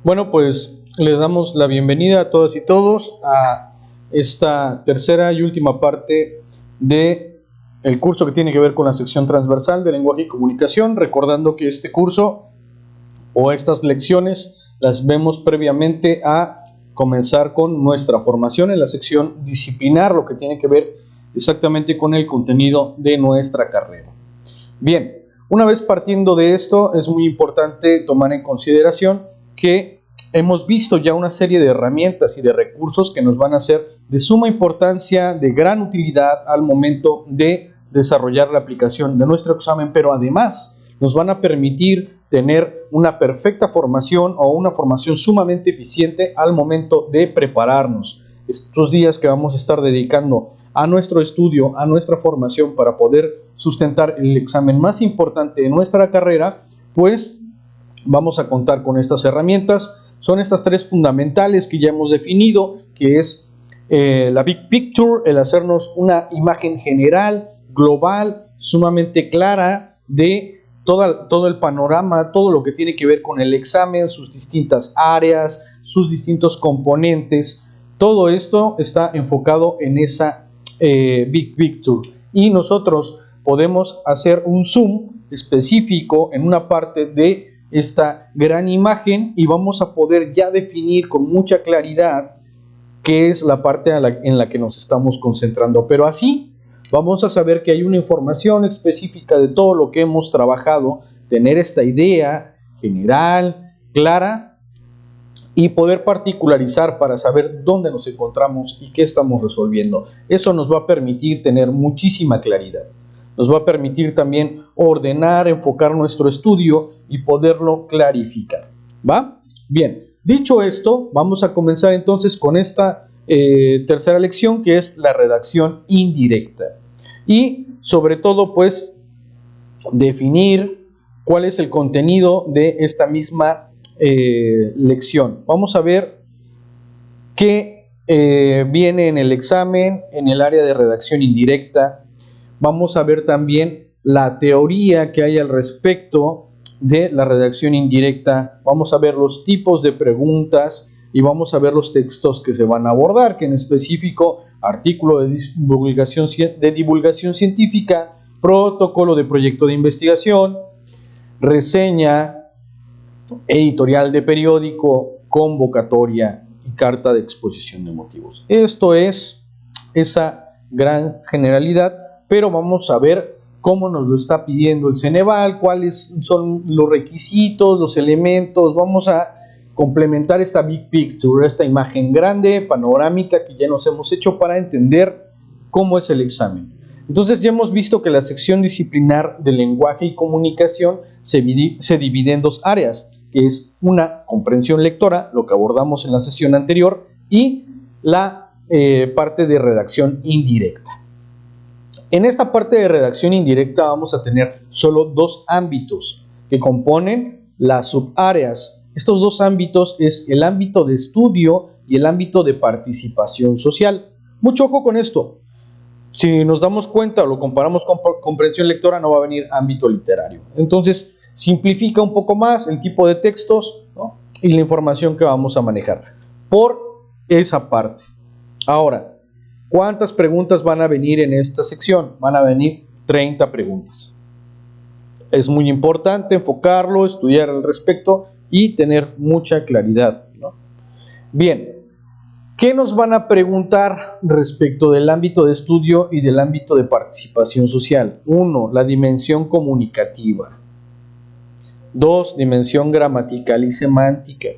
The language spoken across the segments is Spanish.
Bueno, pues les damos la bienvenida a todas y todos a esta tercera y última parte de el curso que tiene que ver con la sección transversal de lenguaje y comunicación, recordando que este curso o estas lecciones las vemos previamente a comenzar con nuestra formación en la sección disciplinar, lo que tiene que ver exactamente con el contenido de nuestra carrera. Bien, una vez partiendo de esto, es muy importante tomar en consideración que hemos visto ya una serie de herramientas y de recursos que nos van a ser de suma importancia, de gran utilidad al momento de desarrollar la aplicación de nuestro examen, pero además nos van a permitir tener una perfecta formación o una formación sumamente eficiente al momento de prepararnos. Estos días que vamos a estar dedicando a nuestro estudio, a nuestra formación para poder sustentar el examen más importante de nuestra carrera, pues vamos a contar con estas herramientas. Son estas tres fundamentales que ya hemos definido, que es la Big Picture, el hacernos una imagen general, global, sumamente clara de todo el panorama, todo lo que tiene que ver con el examen, sus distintas áreas, sus distintos componentes. Todo esto está enfocado en esa Big Picture, y nosotros podemos hacer un zoom específico en una parte de esta gran imagen y vamos a poder ya definir con mucha claridad qué es la parte en la que nos estamos concentrando. Pero así vamos a saber que hay una información específica de todo lo que hemos trabajado, tener esta idea general, clara, y poder particularizar para saber dónde nos encontramos y qué estamos resolviendo. Eso nos va a permitir tener muchísima claridad. Nos va a permitir también ordenar, enfocar nuestro estudio y poderlo clarificar. ¿Va? Bien, dicho esto, vamos a comenzar entonces con esta tercera lección, que es la redacción indirecta. Y sobre todo, pues, definir cuál es el contenido de esta misma lección. Vamos a ver qué viene en el examen, en el área de redacción indirecta. Vamos a ver también la teoría que hay al respecto de la redacción indirecta. Vamos a ver los tipos de preguntas y vamos a ver los textos que se van a abordar, que en específico artículo de divulgación científica, protocolo de proyecto de investigación, reseña, editorial de periódico, convocatoria y carta de exposición de motivos. Esto es esa gran generalidad, pero vamos a ver cómo nos lo está pidiendo el Ceneval, cuáles son los requisitos, los elementos. Vamos a complementar esta Big Picture, esta imagen grande, panorámica que ya nos hemos hecho para entender cómo es el examen. Entonces ya hemos visto que la sección disciplinar de lenguaje y comunicación se divide en dos áreas, que es una comprensión lectora, lo que abordamos en la sesión anterior, y la parte de redacción indirecta. En esta parte de redacción indirecta vamos a tener solo dos ámbitos que componen las subáreas. Estos dos ámbitos es el ámbito de estudio y el ámbito de participación social. Mucho ojo con esto. Si nos damos cuenta o lo comparamos con comprensión lectora, no va a venir ámbito literario. Entonces, simplifica un poco más el tipo de textos, ¿no?, y la información que vamos a manejar por esa parte. Ahora, ¿cuántas preguntas van a venir en esta sección? Van a venir 30 preguntas. Es muy importante enfocarlo, estudiar al respecto y tener mucha claridad, ¿no? Bien, ¿qué nos van a preguntar respecto del ámbito de estudio y del ámbito de participación social? 1. La dimensión comunicativa. 2. Dimensión gramatical y semántica.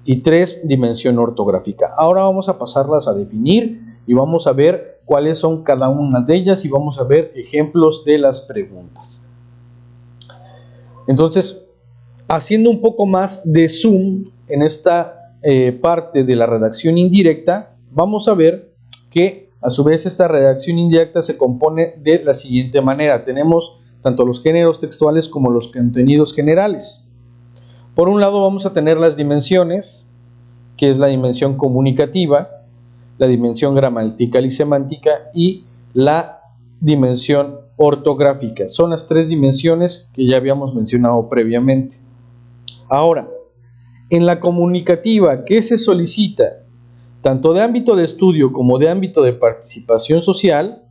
Y 3. Dimensión ortográfica. Ahora vamos a pasarlas a definir y vamos a ver cuáles son cada una de ellas y vamos a ver ejemplos de las preguntas. Entonces, haciendo un poco más de zoom en esta parte de la redacción indirecta, vamos a ver que a su vez esta redacción indirecta se compone de la siguiente manera. Tenemos tanto los géneros textuales como los contenidos generales. Por un lado vamos a tener las dimensiones, que es la dimensión comunicativa, la dimensión gramatical y semántica y la dimensión ortográfica. Son las tres dimensiones que ya habíamos mencionado previamente. Ahora, En la comunicativa, ¿qué se solicita? Tanto de ámbito de estudio como de ámbito de participación social,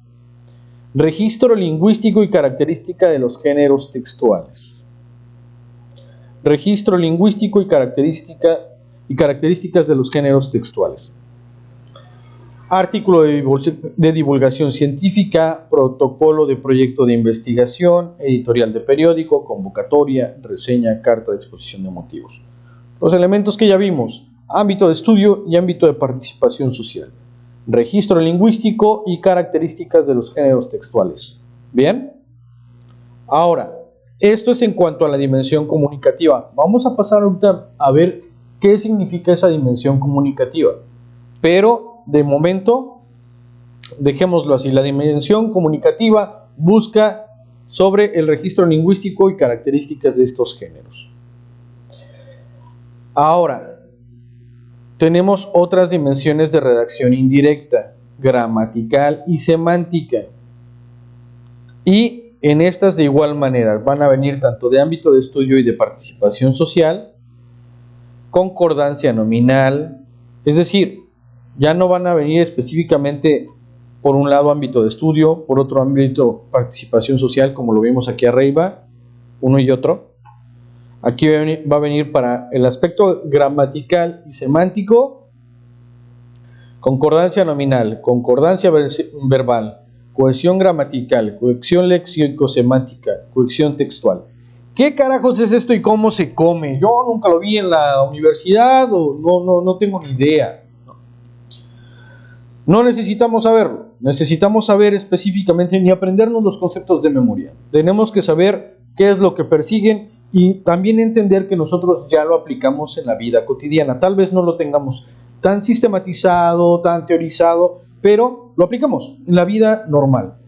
registro lingüístico y característica de los géneros textuales. Registro lingüístico y características de los géneros textuales. Artículo de divulgación científica, protocolo de proyecto de investigación, editorial de periódico, convocatoria, reseña, carta de exposición de motivos. Los elementos que ya vimos: ámbito de estudio y ámbito de participación social. Registro lingüístico y características de los géneros textuales. ¿Bien? Ahora, esto es en cuanto a la dimensión comunicativa. Vamos a pasar ahorita a ver qué significa esa dimensión comunicativa. Pero, de momento, dejémoslo así. La dimensión comunicativa busca sobre el registro lingüístico y características de estos géneros. Ahora, tenemos otras dimensiones de redacción indirecta, gramatical y semántica. Y en estas de igual manera van a venir tanto de ámbito de estudio y de participación social, concordancia nominal, es decir, ya no van a venir específicamente por un lado ámbito de estudio, por otro ámbito participación social, como lo vimos aquí arriba, uno y otro. Aquí va a venir para el aspecto gramatical y semántico, concordancia nominal, concordancia verbal, cohesión gramatical, cohesión léxico-semántica, cohesión textual. ¿Qué carajos es esto y cómo se come? Yo nunca lo vi en la universidad o no tengo ni idea. No necesitamos saberlo, necesitamos saber específicamente ni aprendernos los conceptos de memoria. Tenemos que saber qué es lo que persiguen y también entender que nosotros ya lo aplicamos en la vida cotidiana. Tal vez no lo tengamos tan sistematizado, tan teorizado, pero lo aplicamos en la vida normal.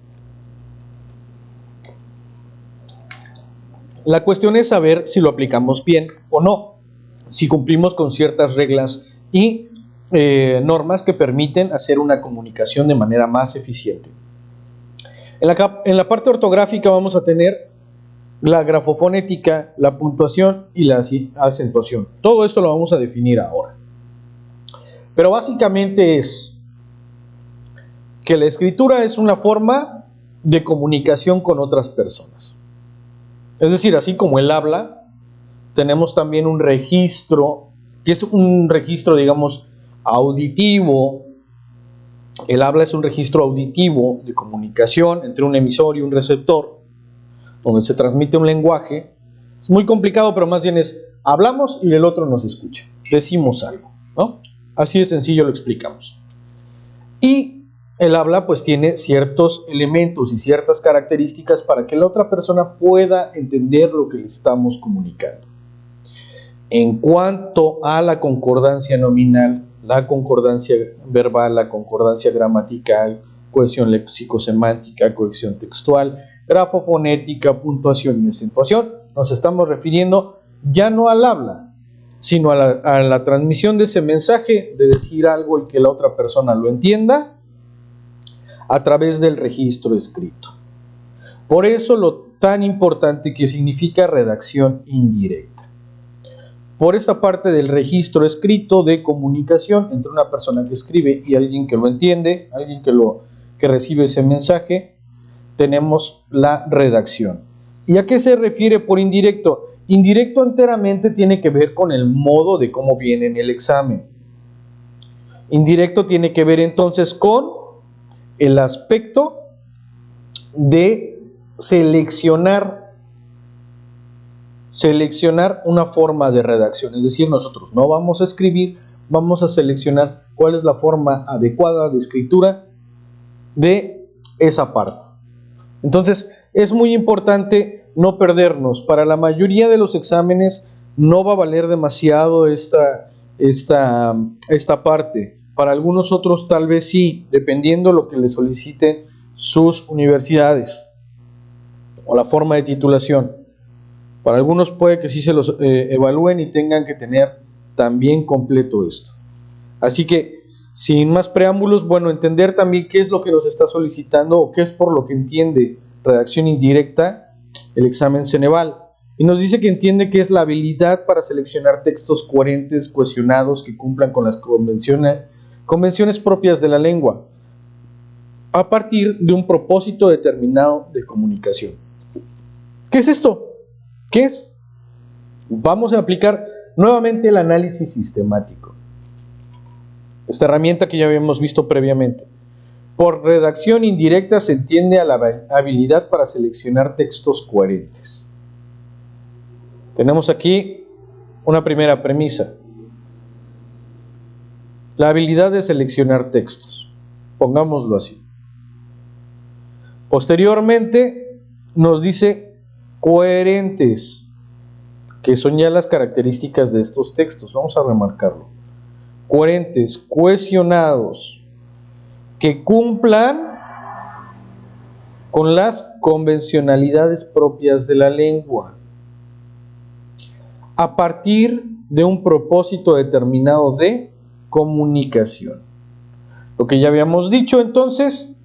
La cuestión es saber si lo aplicamos bien o no, si cumplimos con ciertas reglas y normas que permiten hacer una comunicación de manera más eficiente. En la parte ortográfica vamos a tener la grafofonética, la puntuación y la acentuación. Todo esto lo vamos a definir ahora. Pero básicamente es que la escritura es una forma de comunicación con otras personas. Es decir, así como el habla, tenemos también un registro, que es un registro, digamos, auditivo. El habla es un registro auditivo de comunicación entre un emisor y un receptor, donde se transmite un lenguaje. Es muy complicado, pero más bien es hablamos y el otro nos escucha, decimos algo, ¿no? Así de sencillo lo explicamos. Y el habla pues tiene ciertos elementos y ciertas características para que la otra persona pueda entender lo que le estamos comunicando. En cuanto a la concordancia nominal, la concordancia verbal, la concordancia gramatical, cohesión léxico-semántica, cohesión textual, grafofonética, puntuación y acentuación, nos estamos refiriendo ya no al habla, sino a la transmisión de ese mensaje, de decir algo y que la otra persona lo entienda a través del registro escrito. Por eso lo tan importante que significa redacción indirecta. Por esta parte del registro escrito de comunicación entre una persona que escribe y alguien que lo entiende, alguien que recibe ese mensaje, tenemos la redacción. ¿Y a qué se refiere por indirecto? Indirecto enteramente tiene que ver con el modo de cómo viene en el examen. Indirecto tiene que ver entonces con el aspecto de seleccionar una forma de redacción. Es decir, nosotros no vamos a escribir, vamos a seleccionar cuál es la forma adecuada de escritura de esa parte. Entonces, es muy importante no perdernos. Para la mayoría de los exámenes no va a valer demasiado esta parte. Para algunos otros tal vez sí, dependiendo lo que les soliciten sus universidades o la forma de titulación. Para algunos puede que sí se los evalúen y tengan que tener también completo esto. Así que, sin más preámbulos, bueno, entender también qué es lo que nos está solicitando o qué es por lo que entiende redacción indirecta el examen Ceneval. Y nos dice que entiende que es la habilidad para seleccionar textos coherentes, cohesionados, que cumplan con las convenciones propias de la lengua, a partir de un propósito determinado de comunicación. ¿Qué es esto? ¿Qué es? Vamos a aplicar nuevamente el análisis sistemático. Esta herramienta que ya habíamos visto previamente. Por redacción indirecta se entiende a la habilidad para seleccionar textos coherentes. Tenemos aquí una primera premisa. La habilidad de seleccionar textos. Pongámoslo así. Posteriormente nos dice coherentes, que son ya las características de estos textos. Vamos a remarcarlo. Coherentes, cohesionados, que cumplan con las convencionalidades propias de la lengua, a partir de un propósito determinado de comunicación. Lo que ya habíamos dicho entonces,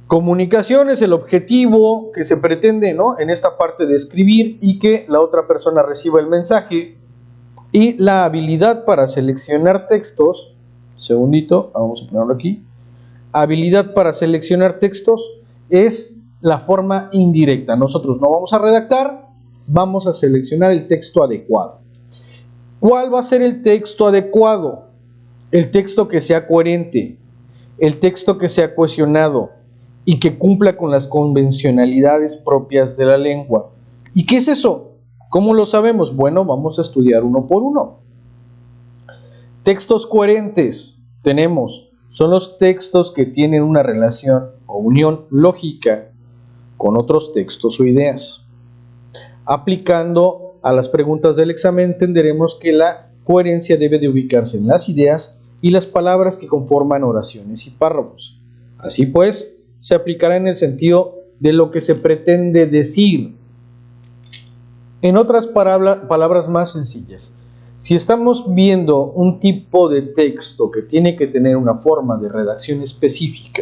comunicación es el objetivo que se pretende, ¿no?, en esta parte de escribir y que la otra persona reciba el mensaje. Y la habilidad para seleccionar textos, segundito, vamos a ponerlo aquí. Habilidad para seleccionar textos es la forma indirecta. Nosotros no vamos a redactar, vamos a seleccionar el texto adecuado. ¿Cuál va a ser el texto adecuado? El texto que sea coherente, el texto que sea cohesionado y que cumpla con las convencionalidades propias de la lengua. ¿Y qué es eso? ¿Cómo lo sabemos? Bueno, vamos a estudiar uno por uno. Textos coherentes son los textos que tienen una relación o unión lógica con otros textos o ideas. Aplicando a las preguntas del examen, entenderemos que la coherencia debe de ubicarse en las ideas y las palabras que conforman oraciones y párrafos. Así pues, se aplicará en el sentido de lo que se pretende decir. En otras palabras más sencillas, si estamos viendo un tipo de texto que tiene que tener una forma de redacción específica,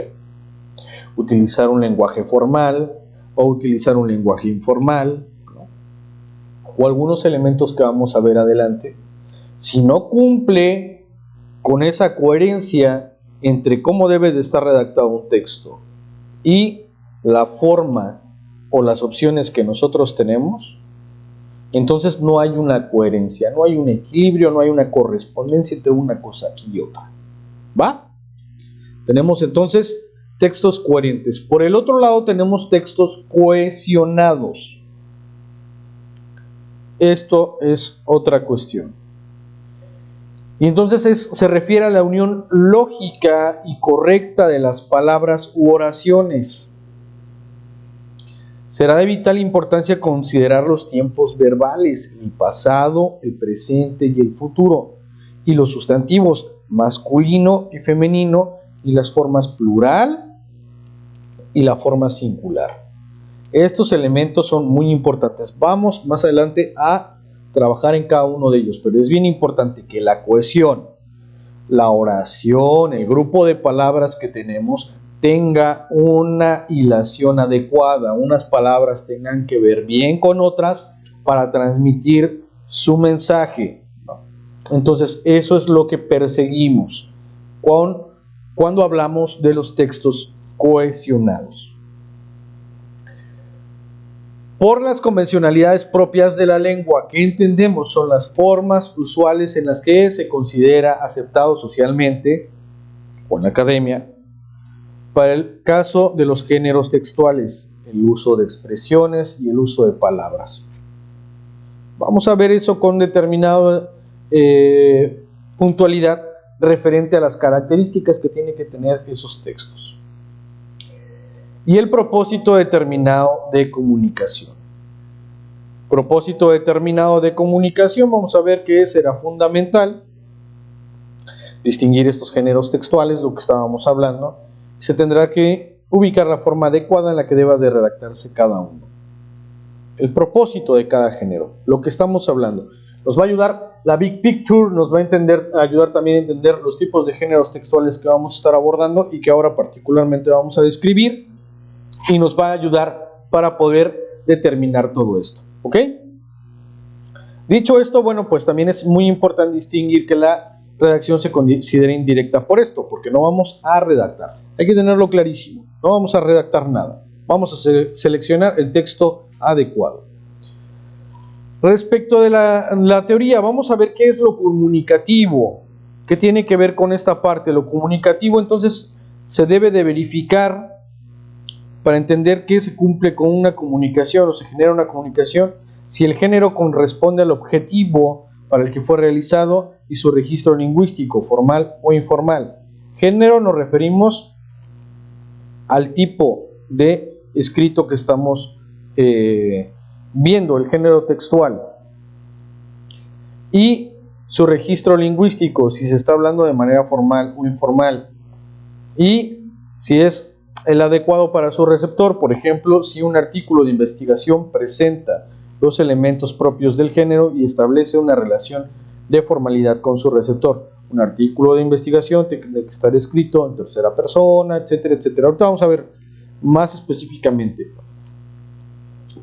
utilizar un lenguaje formal o utilizar un lenguaje informal, ¿no?, o algunos elementos que vamos a ver adelante, si no cumple con esa coherencia entre cómo debe de estar redactado un texto y la forma o las opciones que nosotros tenemos, entonces no hay una coherencia, no hay un equilibrio, no hay una correspondencia entre una cosa y otra. ¿Va? Tenemos entonces textos coherentes. Por el otro lado tenemos textos cohesionados. Esto es otra cuestión. Y entonces se refiere a la unión lógica y correcta de las palabras u oraciones. Será de vital importancia considerar los tiempos verbales, el pasado, el presente y el futuro, y los sustantivos masculino y femenino, y las formas plural y la forma singular. Estos elementos son muy importantes. Vamos más adelante a trabajar en cada uno de ellos, pero es bien importante que la cohesión, la oración, el grupo de palabras que tenemos tenga una hilación adecuada, unas palabras tengan que ver bien con otras para transmitir su mensaje, ¿no? Entonces eso es lo que perseguimos cuando hablamos de los textos cohesionados. Por las convencionalidades propias de la lengua, ¿qué entendemos? Son las formas usuales en las que se considera aceptado socialmente o en la academia. Para el caso de los géneros textuales, el uso de expresiones y el uso de palabras. Vamos a ver eso con determinada puntualidad referente a las características que tienen que tener esos textos. Y el propósito determinado de comunicación. Propósito determinado de comunicación, vamos a ver que será fundamental distinguir estos géneros textuales, lo que estábamos hablando. Se tendrá que ubicar la forma adecuada en la que deba de redactarse cada uno. El propósito de cada género, lo que estamos hablando. Nos va a ayudar la Big Picture, nos va a ayudar también a entender los tipos de géneros textuales que vamos a estar abordando y que ahora particularmente vamos a describir, y nos va a ayudar para poder determinar todo esto, ¿ok? Dicho esto, bueno, pues también es muy importante distinguir que la redacción se considera indirecta por esto, porque no vamos a redactar. Hay que tenerlo clarísimo, no vamos a redactar nada. Vamos a seleccionar el texto adecuado. Respecto de la teoría, vamos a ver qué es lo comunicativo, qué tiene que ver con esta parte. Lo comunicativo, entonces, se debe de verificar para entender que se cumple con una comunicación o se genera una comunicación si el género corresponde al objetivo para el que fue realizado y su registro lingüístico, formal o informal. Género nos referimos al tipo de escrito que estamos viendo, el género textual, y su registro lingüístico, si se está hablando de manera formal o informal, y si es el adecuado para su receptor. Por ejemplo, si un artículo de investigación presenta los elementos propios del género y establece una relación de formalidad con su receptor. Un artículo de investigación tiene que estar escrito en tercera persona, etcétera, etcétera. Ahorita vamos a ver más específicamente,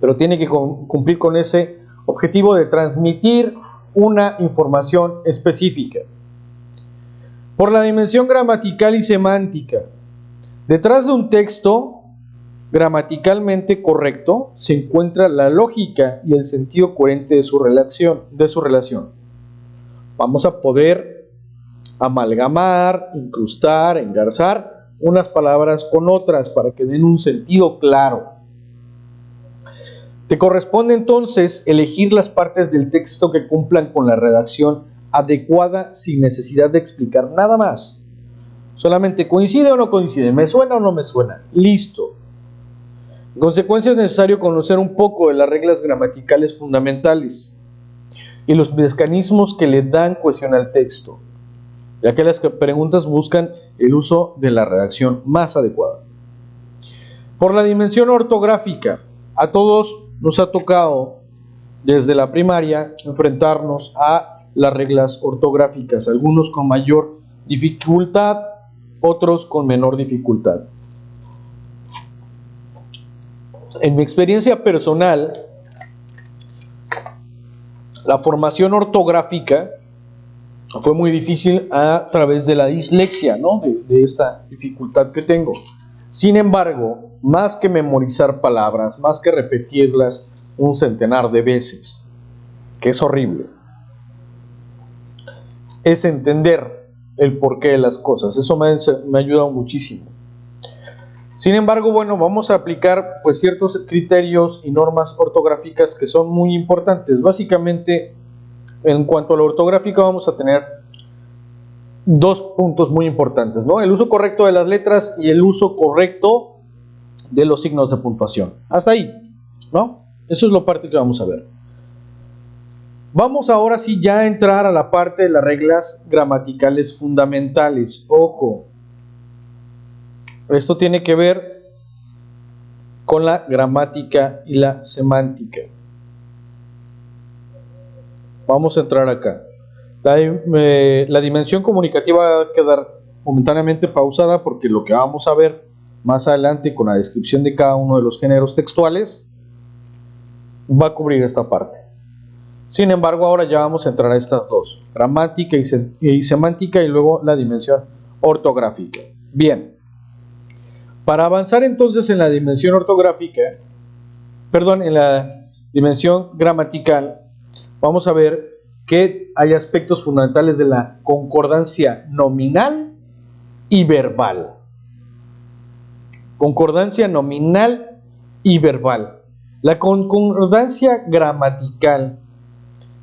pero tiene que cumplir con ese objetivo de transmitir una información específica. Por la dimensión gramatical y semántica, detrás de un texto gramaticalmente correcto se encuentra la lógica y el sentido coherente de su relación. Vamos a poder amalgamar, incrustar, engarzar unas palabras con otras para que den un sentido claro. Te corresponde entonces elegir las partes del texto que cumplan con la redacción adecuada sin necesidad de explicar nada más. Solamente coincide o no coincide, me suena o no me suena, listo. En consecuencia es necesario conocer un poco de las reglas gramaticales fundamentales y los mecanismos que le dan cohesión al texto, ya que las preguntas buscan el uso de la redacción más adecuada. Por la dimensión ortográfica, a todos nos ha tocado desde la primaria enfrentarnos a las reglas ortográficas, algunos con mayor dificultad, otros con menor dificultad. En mi experiencia personal, la formación ortográfica fue muy difícil a través de la dislexia, ¿no? de esta dificultad que tengo. Sin embargo, más que memorizar palabras, más que repetirlas un centenar de veces, que es horrible, es entender el porqué de las cosas. Eso me ha ayudado muchísimo. Sin embargo, bueno, vamos a aplicar pues ciertos criterios y normas ortográficas que son muy importantes. Básicamente, en cuanto a la ortográfica, vamos a tener dos puntos muy importantes, ¿no? El uso correcto de las letras y el uso correcto de los signos de puntuación. Hasta ahí, ¿no? Eso es la parte que vamos a ver. Vamos ahora sí ya a entrar a la parte de las reglas gramaticales fundamentales. Ojo, esto tiene que ver con la gramática y la semántica. Vamos a entrar acá. La dimensión comunicativa va a quedar momentáneamente pausada porque lo que vamos a ver más adelante con la descripción de cada uno de los géneros textuales va a cubrir esta parte. Sin embargo, ahora ya vamos a entrar a estas dos, gramática y semántica, y luego la dimensión ortográfica. Bien, para avanzar entonces en la dimensión en la dimensión gramatical, vamos a ver que hay aspectos fundamentales de la concordancia nominal y verbal. Concordancia nominal y verbal. La concordancia gramatical,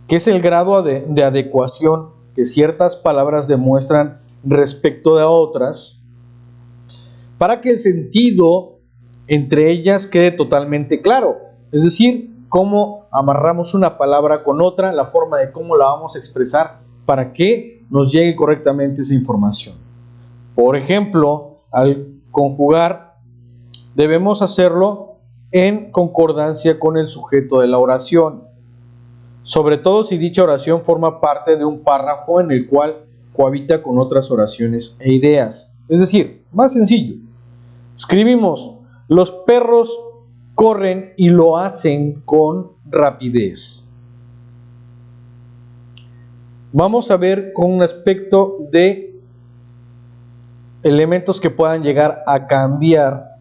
que es el grado de adecuación que ciertas palabras demuestran respecto de otras, para que el sentido entre ellas quede totalmente claro. Es decir, cómo amarramos una palabra con otra, la forma de cómo la vamos a expresar para que nos llegue correctamente esa información. Por ejemplo, al conjugar, debemos hacerlo en concordancia con el sujeto de la oración, sobre todo si dicha oración forma parte de un párrafo en el cual cohabita con otras oraciones e ideas. Es decir, más sencillo, escribimos: los perros corren y lo hacen con rapidez. Vamos a ver con un aspecto de elementos que puedan llegar a cambiar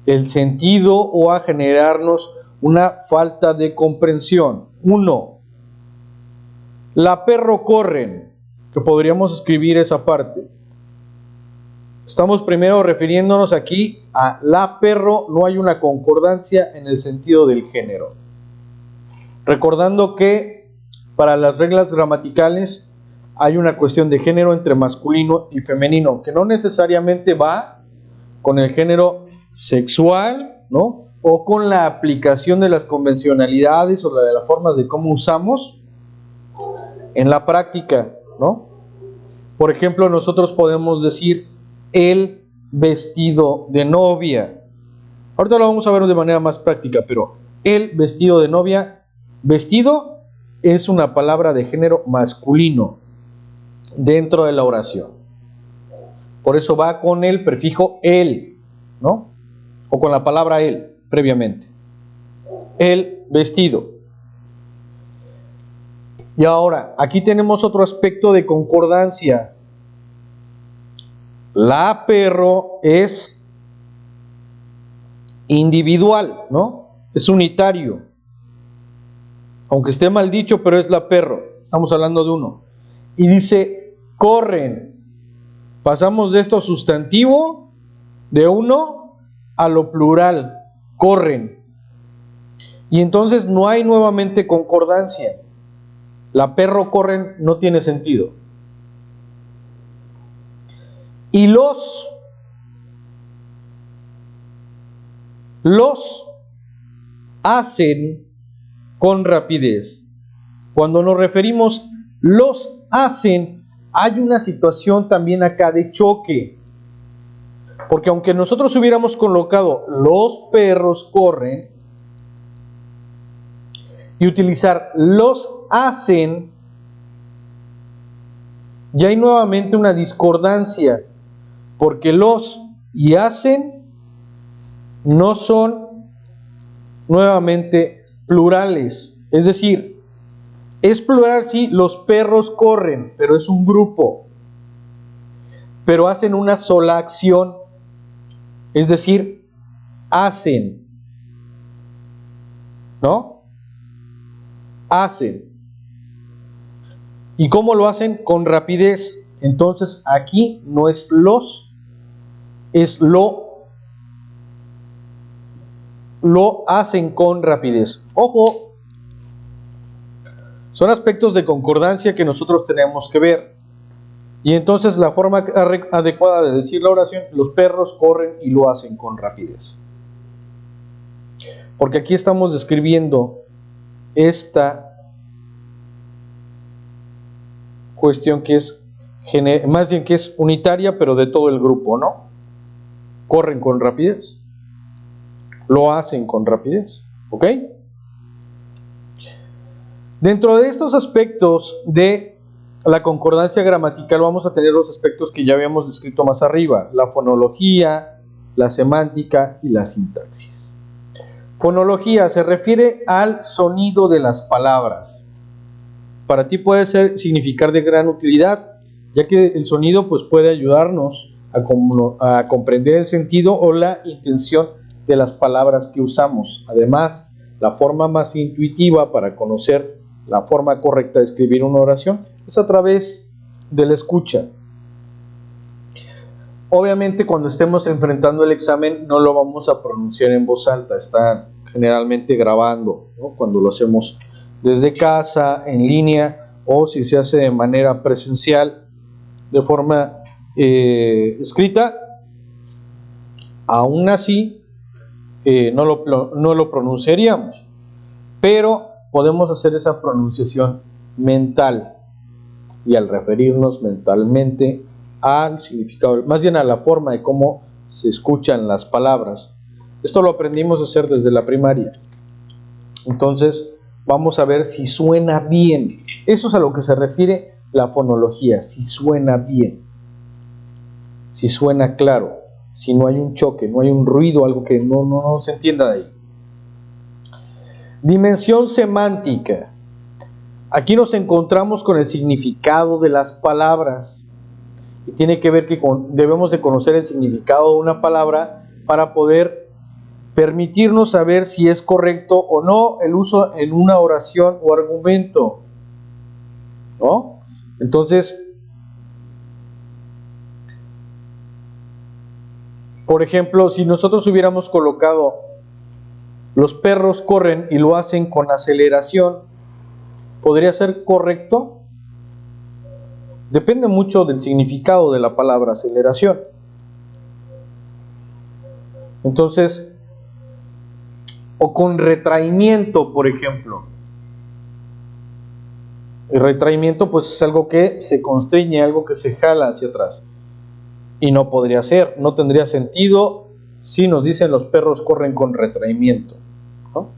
el sentido o a generarnos una falta de comprensión. 1. La perro corren, que podríamos escribir esa parte. Estamos primero refiriéndonos aquí a la perro, no hay una concordancia en el sentido del género. Recordando que para las reglas gramaticales hay una cuestión de género entre masculino y femenino, que no necesariamente va con el género sexual, ¿no? O con la aplicación de las convencionalidades o de las formas de cómo usamos en la práctica, ¿no? Por ejemplo, nosotros podemos decir el vestido de novia. Ahorita lo vamos a ver de manera más práctica, pero el vestido de novia, vestido es una palabra de género masculino dentro de la oración. Por eso va con el prefijo el, ¿no? O con la palabra el previamente. El vestido. Y ahora, aquí tenemos otro aspecto de concordancia. La perro es individual, ¿no? Es unitario. Aunque esté mal dicho, pero es la perro. Estamos hablando de uno. Y dice, corren. Pasamos de esto sustantivo, de uno, a lo plural. Corren. Y entonces no hay nuevamente concordancia. La perro corren no tiene sentido. Y los hacen con rapidez. Cuando nos referimos los hacen, hay una situación también acá de choque. Porque aunque nosotros hubiéramos colocado los perros corren y utilizar los hacen, ya hay nuevamente una discordancia. Porque los y hacen no son nuevamente plurales. Es decir, es plural sí, los perros corren, pero es un grupo. Pero hacen una sola acción. Es decir, hacen. ¿No? Hacen. ¿Y cómo lo hacen? Con rapidez. Entonces aquí no es los, es lo hacen con rapidez. Ojo, son aspectos de concordancia que nosotros tenemos que ver. Y entonces la forma adecuada de decir la oración, los perros corren y lo hacen con rapidez. Porque aquí estamos describiendo esta cuestión que es más bien que es unitaria, pero de todo el grupo, ¿no? Corren con rapidez. Lo hacen con rapidez. ¿Ok? Dentro de estos aspectos de la concordancia gramatical vamos a tener los aspectos que ya habíamos descrito más arriba. La fonología, la semántica y la sintaxis. Fonología se refiere al sonido de las palabras. Para ti puede significar de gran utilidad, ya que el sonido pues, puede ayudarnos a comprender el sentido o la intención de las palabras que usamos. Además, la forma más intuitiva para conocer la forma correcta de escribir una oración es a través de la escucha. Obviamente, cuando estemos enfrentando el examen, no lo vamos a pronunciar en voz alta, está generalmente grabando, ¿no? Cuando lo hacemos desde casa, en línea, o si se hace de manera presencial, de forma escrita, aún así no lo pronunciaríamos, pero podemos hacer esa pronunciación mental, y al referirnos mentalmente al significado, más bien a la forma de cómo se escuchan las palabras. Esto lo aprendimos a hacer desde la primaria. Entonces vamos a ver si suena bien. Eso es a lo que se refiere la fonología, si suena bien, si suena claro, si no hay un choque, no hay un ruido, algo que no se entienda de ahí. Dimensión semántica. Aquí nos encontramos con el significado de las palabras. Y tiene que ver que debemos de conocer el significado de una palabra para poder permitirnos saber si es correcto o no el uso en una oración o argumento, ¿no? Entonces, por ejemplo, si nosotros hubiéramos colocado los perros corren y lo hacen con aceleración, ¿podría ser correcto? Depende mucho del significado de la palabra aceleración. Entonces, o con retraimiento, por ejemplo. El retraimiento pues es algo que se constriñe, algo que se jala hacia atrás. Y no podría ser, no tendría sentido si nos dicen los perros corren con retraimiento, ¿no?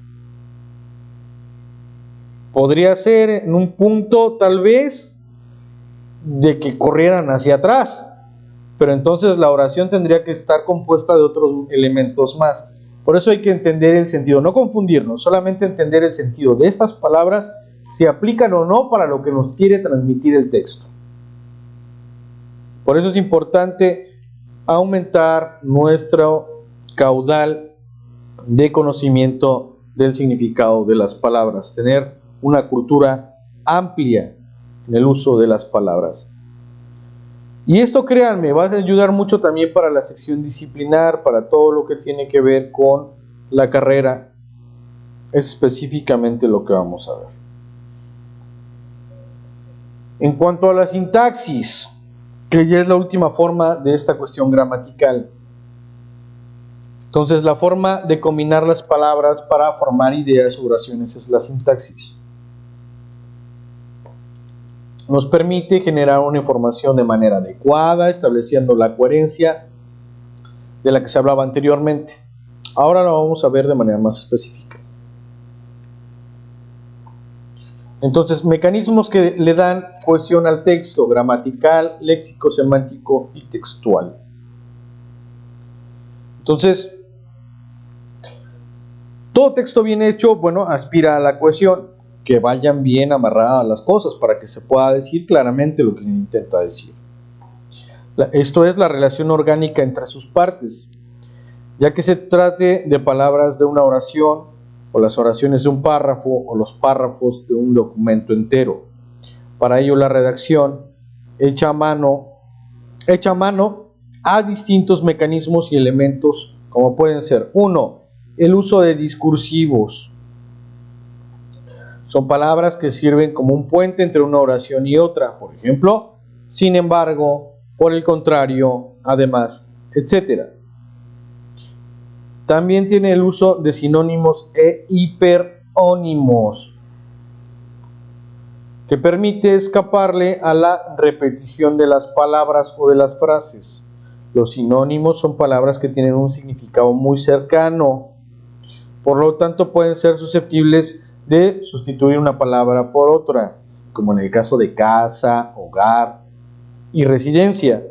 Podría ser en un punto tal vez de que corrieran hacia atrás, pero entonces la oración tendría que estar compuesta de otros elementos más. Por eso hay que entender el sentido, no confundirnos, solamente entender el sentido de estas palabras, si aplican o no para lo que nos quiere transmitir el texto. Por eso es importante aumentar nuestro caudal de conocimiento del significado de las palabras, tener una cultura amplia en el uso de las palabras. Y esto, créanme, va a ayudar mucho también para la sección disciplinar, para todo lo que tiene que ver con la carrera. Es específicamente lo que vamos a ver. En cuanto a la sintaxis, que ya es la última forma de esta cuestión gramatical. Entonces, la forma de combinar las palabras para formar ideas o oraciones es la sintaxis. Nos permite generar una información de manera adecuada, estableciendo la coherencia de la que se hablaba anteriormente. Ahora lo vamos a ver de manera más específica. Entonces, mecanismos que le dan cohesión al texto: gramatical, léxico, semántico y textual. Entonces, todo texto bien hecho, bueno, aspira a la cohesión, que vayan bien amarradas las cosas para que se pueda decir claramente lo que se intenta decir. Esto es la relación orgánica entre sus partes, ya que se trate de palabras de una oración, o las oraciones de un párrafo, o los párrafos de un documento entero. Para ello, la redacción hecha a mano a distintos mecanismos y elementos, como pueden ser: 1. El uso de discursivos. Son palabras que sirven como un puente entre una oración y otra. Por ejemplo, sin embargo, por el contrario, además, etc. También tiene el uso de sinónimos e hiperónimos, que permite escaparle a la repetición de las palabras o de las frases. Los sinónimos son palabras que tienen un significado muy cercano, por lo tanto pueden ser susceptibles de sustituir una palabra por otra, como en el caso de casa, hogar y residencia.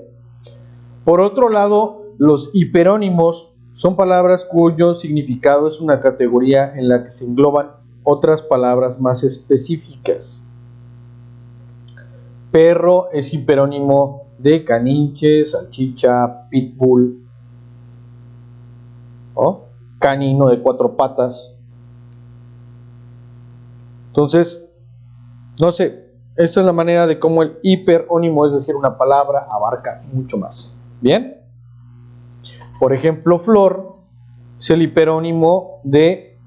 Por otro lado, los hiperónimos son palabras cuyo significado es una categoría en la que se engloban otras palabras más específicas. Perro es hiperónimo de caniche, salchicha, pitbull, ¿oh? Canino de 4 patas. Entonces, no sé, esta es la manera de cómo el hiperónimo, es decir, una palabra, abarca mucho más. ¿Bien? Por ejemplo, flor es el hiperónimo de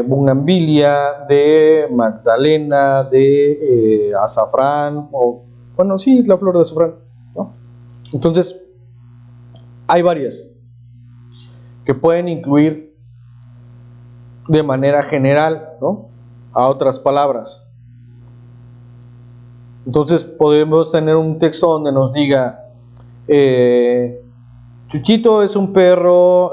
bugambilia, de magdalena, de azafrán, o bueno, sí, la flor de azafrán, ¿no? Entonces, hay varias que pueden incluir de manera general, ¿no?, a otras palabras. Entonces podemos tener un texto donde nos diga Chuchito es un perro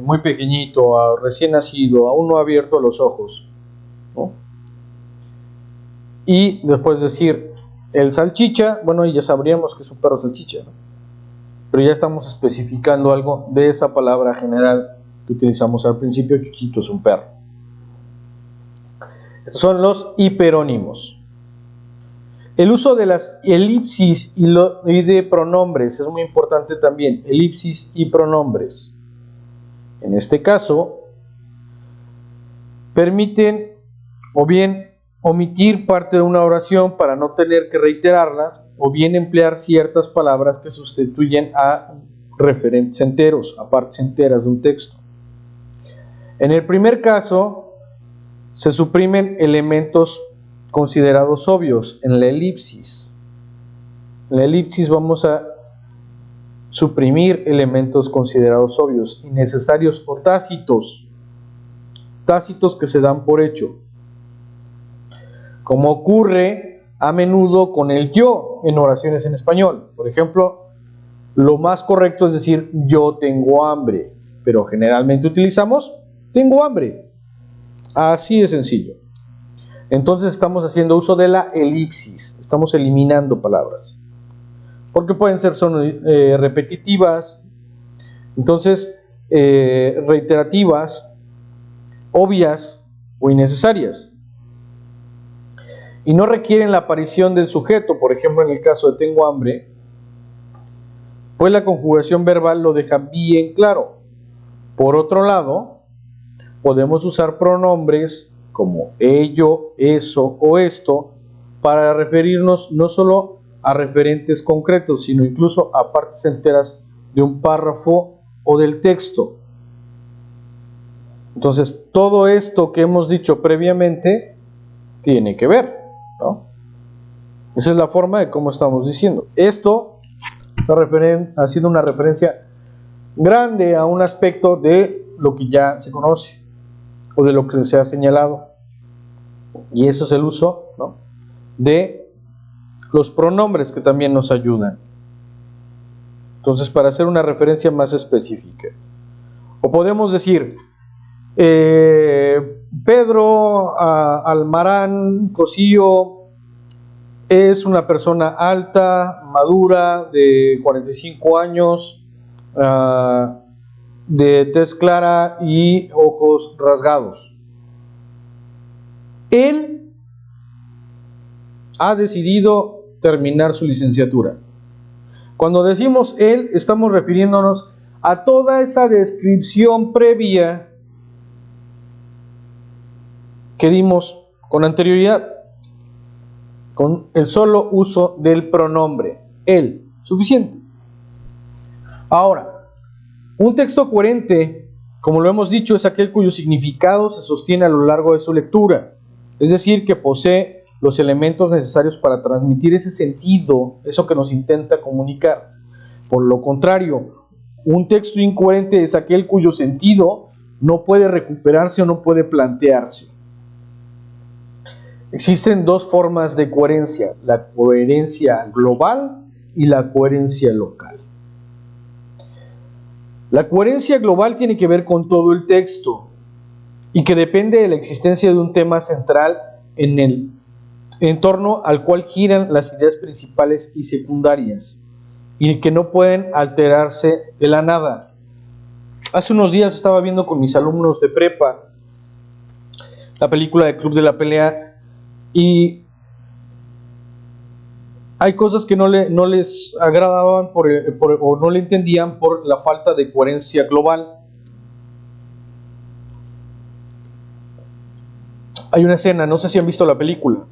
muy pequeñito, recién nacido, aún no ha abierto los ojos, ¿no? Y después decir el salchicha, bueno, ya sabríamos que es un perro salchicha, ¿no? Pero ya estamos especificando algo de esa palabra general que utilizamos al principio. Chuchito es un perro. Estos son los hiperónimos. El uso de las elipsis y de pronombres es muy importante también. Elipsis y pronombres. En este caso, permiten o bien omitir parte de una oración para no tener que reiterarla, o bien emplear ciertas palabras que sustituyen a referentes enteros, a partes enteras de un texto. En el primer caso, se suprimen elementos considerados obvios en la elipsis. En la elipsis vamos a suprimir elementos considerados obvios, innecesarios o tácitos. Tácitos que se dan por hecho, como ocurre a menudo con el yo en oraciones en español. Por ejemplo, lo más correcto es decir yo tengo hambre, pero generalmente utilizamos tengo hambre. Así de sencillo. Entonces estamos haciendo uso de la elipsis, estamos eliminando palabras, porque pueden ser repetitivas, entonces reiterativas, obvias o innecesarias, y no requieren la aparición del sujeto. Por ejemplo, en el caso de tengo hambre, pues la conjugación verbal lo deja bien claro. Por otro lado, podemos usar pronombres como ello, eso o esto para referirnos no solo a referentes concretos, sino incluso a partes enteras de un párrafo o del texto. Entonces, todo esto que hemos dicho previamente tiene que ver, ¿no? Esa es la forma de cómo estamos diciendo. Esto está haciendo una referencia grande a un aspecto de lo que ya se conoce o de lo que se ha señalado. Y eso es el uso, ¿no?, de los pronombres, que también nos ayudan. Entonces, para hacer una referencia más específica. O podemos decir Pedro Almarán Cosío es una persona alta, madura, de 45 años, de tez clara y ojos rasgados. Él ha decidido terminar su licenciatura. Cuando decimos él, estamos refiriéndonos a toda esa descripción previa que dimos con anterioridad, con el solo uso del pronombre él, suficiente. Ahora, un texto coherente, como lo hemos dicho, es aquel cuyo significado se sostiene a lo largo de su lectura, es decir, que posee los elementos necesarios para transmitir ese sentido, eso que nos intenta comunicar. Por lo contrario, un texto incoherente es aquel cuyo sentido no puede recuperarse o no puede plantearse. Existen dos formas de coherencia: la coherencia global y la coherencia local. La coherencia global tiene que ver con todo el texto y que depende de la existencia de un tema central en torno al cual giran las ideas principales y secundarias y que no pueden alterarse de la nada. Hace unos días estaba viendo con mis alumnos de prepa la película de Club de la Pelea y hay cosas que no les agradaban o no le entendían por la falta de coherencia global. Hay una escena, no sé si han visto la película,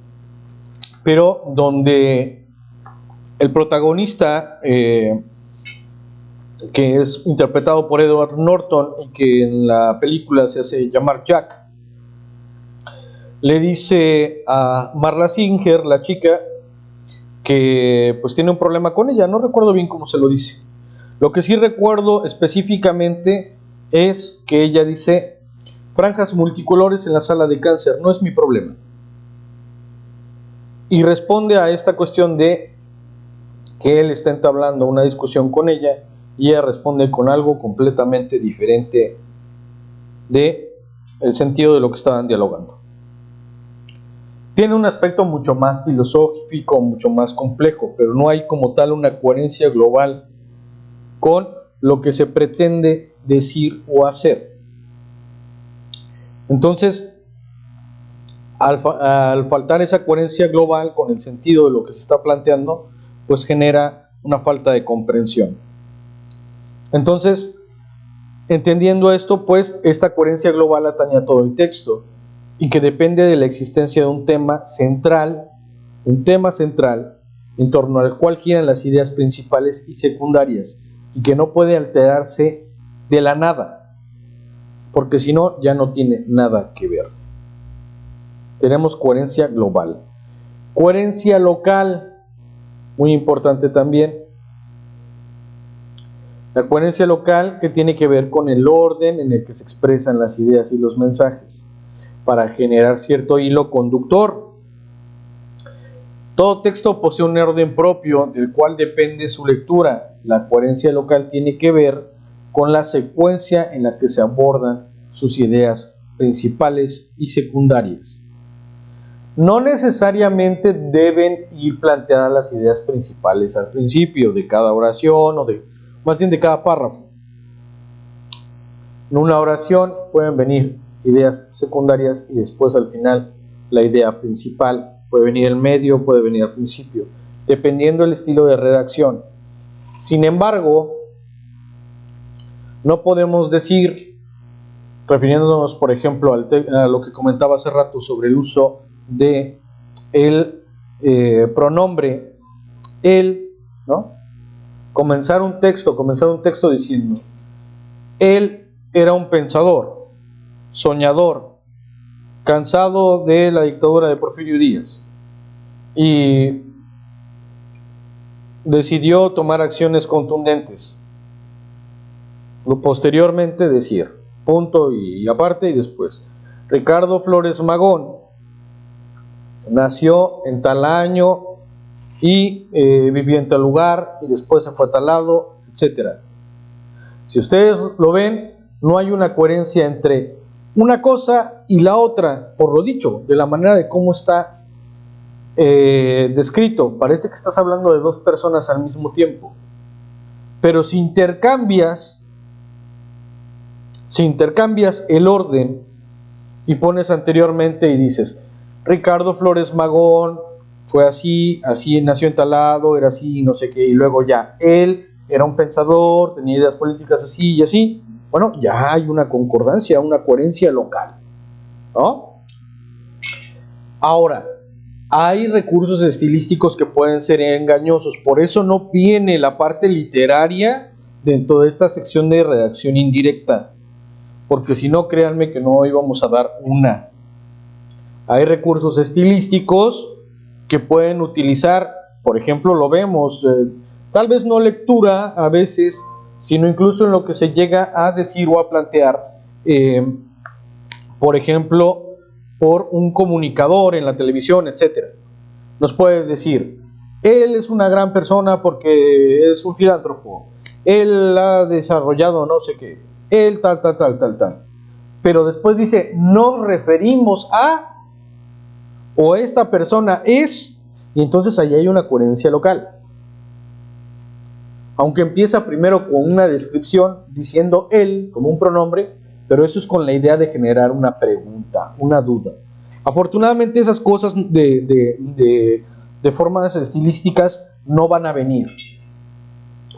pero donde el protagonista, que es interpretado por Edward Norton y que en la película se hace llamar Jack, le dice a Marla Singer, la chica, que pues tiene un problema con ella. No recuerdo bien cómo se lo dice. Lo que sí recuerdo específicamente es que ella dice: franjas multicolores en la sala de cáncer, no es mi problema. Y responde a esta cuestión de que él está entablando una discusión con ella y ella responde con algo completamente diferente de el sentido de lo que estaban dialogando. Tiene un aspecto mucho más filosófico, mucho más complejo, pero no hay como tal una coherencia global con lo que se pretende decir o hacer. Entonces, al faltar esa coherencia global con el sentido de lo que se está planteando, pues genera una falta de comprensión. Entonces, entendiendo esto, pues esta coherencia global atañe a todo el texto y que depende de la existencia de un tema central en torno al cual giran las ideas principales y secundarias y que no puede alterarse de la nada, porque si no, ya no tiene nada que ver. Tenemos coherencia global. Coherencia local, muy importante también. La coherencia local que tiene que ver con el orden en el que se expresan las ideas y los mensajes, para generar cierto hilo conductor. Todo texto posee un orden propio del cual depende su lectura. La coherencia local tiene que ver con la secuencia en la que se abordan sus ideas principales y secundarias. No necesariamente deben ir planteadas las ideas principales al principio de cada oración o más bien de cada párrafo. En una oración pueden venir ideas secundarias y después al final la idea principal. Puede venir en medio, puede venir al principio, dependiendo del estilo de redacción. Sin embargo, no podemos decir, refiriéndonos por ejemplo a lo que comentaba hace rato sobre el uso de el pronombre él, ¿no? Comenzar un texto diciendo: él era un pensador, soñador, cansado de la dictadura de Porfirio Díaz y decidió tomar acciones contundentes. Posteriormente decir, punto y aparte, y después: Ricardo Flores Magón nació en tal año y vivió en tal lugar y después se fue a tal lado, etc. Si ustedes lo ven, no hay una coherencia entre una cosa y la otra, por lo dicho, de la manera de cómo está descrito. Parece que estás hablando de dos personas al mismo tiempo. Pero si intercambias el orden y pones anteriormente y dices: Ricardo Flores Magón fue así nació en tal lado, era así, no sé qué, y luego ya, él era un pensador, tenía ideas políticas así y así, bueno, ya hay una concordancia, una coherencia local, ¿no? Ahora, hay recursos estilísticos que pueden ser engañosos, por eso no viene la parte literaria dentro de esta sección de redacción indirecta, porque si no, créanme que no íbamos a dar una. Hay recursos estilísticos que pueden utilizar, por ejemplo, lo vemos, tal vez no lectura a veces, sino incluso en lo que se llega a decir o a plantear, por ejemplo, por un comunicador en la televisión, etc. Nos puede decir: él es una gran persona porque es un filántropo, él ha desarrollado no sé qué, él tal. Pero después dice: nos referimos a, o esta persona es, y entonces ahí hay una coherencia local. Aunque empieza primero con una descripción diciendo él como un pronombre, pero eso es con la idea de generar una pregunta, una duda. Afortunadamente esas cosas de formas estilísticas no van a venir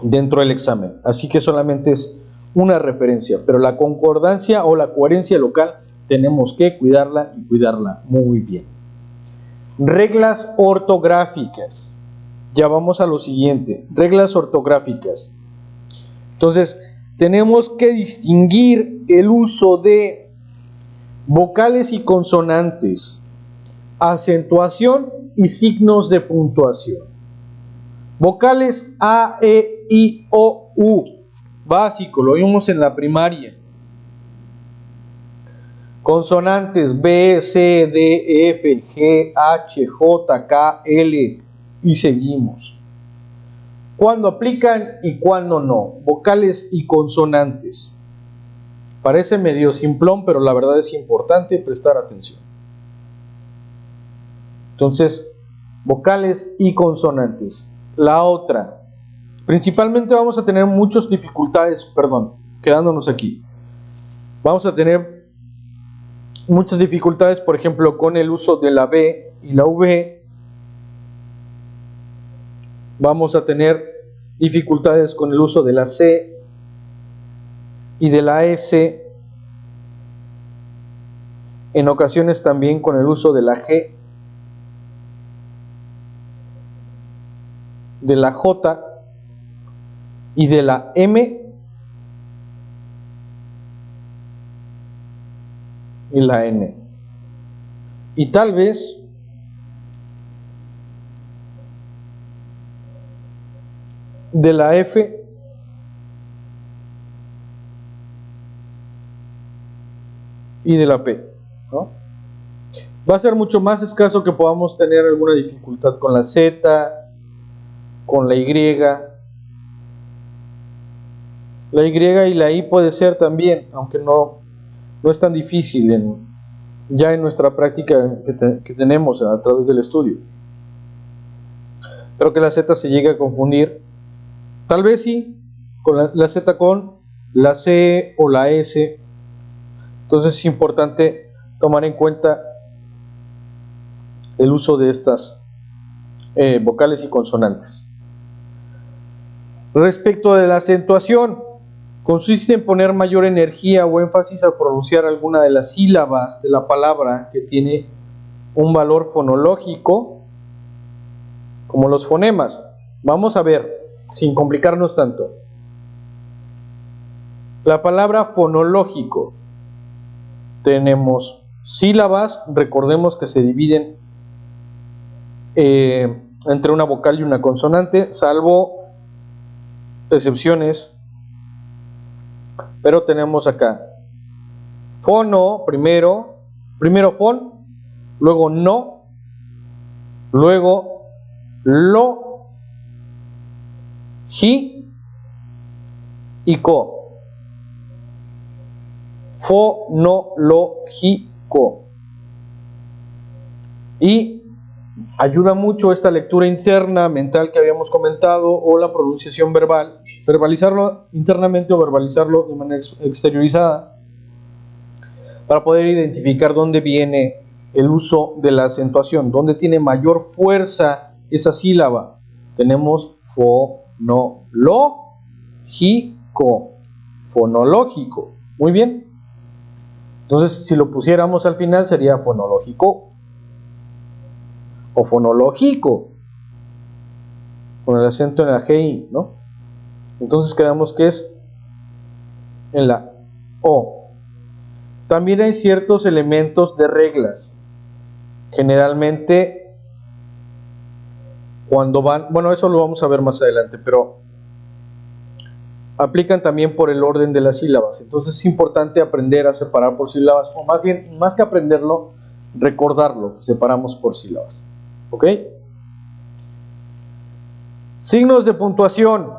dentro del examen, así que solamente es una referencia, pero la concordancia o la coherencia local tenemos que cuidarla y cuidarla muy bien. Reglas ortográficas. Ya vamos a lo siguiente, reglas ortográficas. Entonces, tenemos que distinguir el uso de vocales y consonantes, acentuación y signos de puntuación. Vocales A, E, I, O, U, básico, lo vimos en la primaria. Consonantes B, C, D, F, G, H, J, K, L y seguimos. ¿Cuándo aplican y cuándo no? Vocales y consonantes. Parece medio simplón, pero la verdad es importante prestar atención. Entonces, vocales y consonantes. La otra, principalmente vamos a tener muchas dificultades, quedándonos aquí. Vamos a tener muchas dificultades, por ejemplo, con el uso de la B y la V. Vamos a tener dificultades con el uso de la C y de la S. En ocasiones también con el uso de la G, de la J y de la M y la N. Y tal vez de la F y de la P, ¿no? Va a ser mucho más escaso que podamos tener alguna dificultad con la Z, con la Y. La Y y la I puede ser también, aunque no es tan difícil ya en nuestra práctica que tenemos a través del estudio. Pero que la Z se llegue a confundir, tal vez sí, con la Z con la C o la S. Entonces es importante tomar en cuenta el uso de estas vocales y consonantes. Respecto de la acentuación, consiste en poner mayor energía o énfasis al pronunciar alguna de las sílabas de la palabra que tiene un valor fonológico, como los fonemas. Vamos a ver, sin complicarnos tanto. La palabra fonológico. Tenemos sílabas, recordemos que se dividen entre una vocal y una consonante, salvo excepciones. Pero tenemos acá fono primero fon, luego no, luego lo, ji y ko. Fonológico. Y ayuda mucho esta lectura interna mental que habíamos comentado, o la pronunciación verbal, verbalizarlo internamente o verbalizarlo de manera exteriorizada, para poder identificar dónde viene el uso de la acentuación, dónde tiene mayor fuerza esa sílaba. Tenemos fonológico, fonológico. Muy bien. Entonces, si lo pusiéramos al final, sería fonológico o fonológico, con el acento en la GI, ¿no? Entonces quedamos que es en la O. También hay ciertos elementos de reglas. Generalmente, cuando van, bueno, eso lo vamos a ver más adelante, pero aplican también por el orden de las sílabas. Entonces es importante aprender a separar por sílabas, o más bien, más que aprenderlo, recordarlo, que separamos por sílabas. ¿Ok? Signos de puntuación.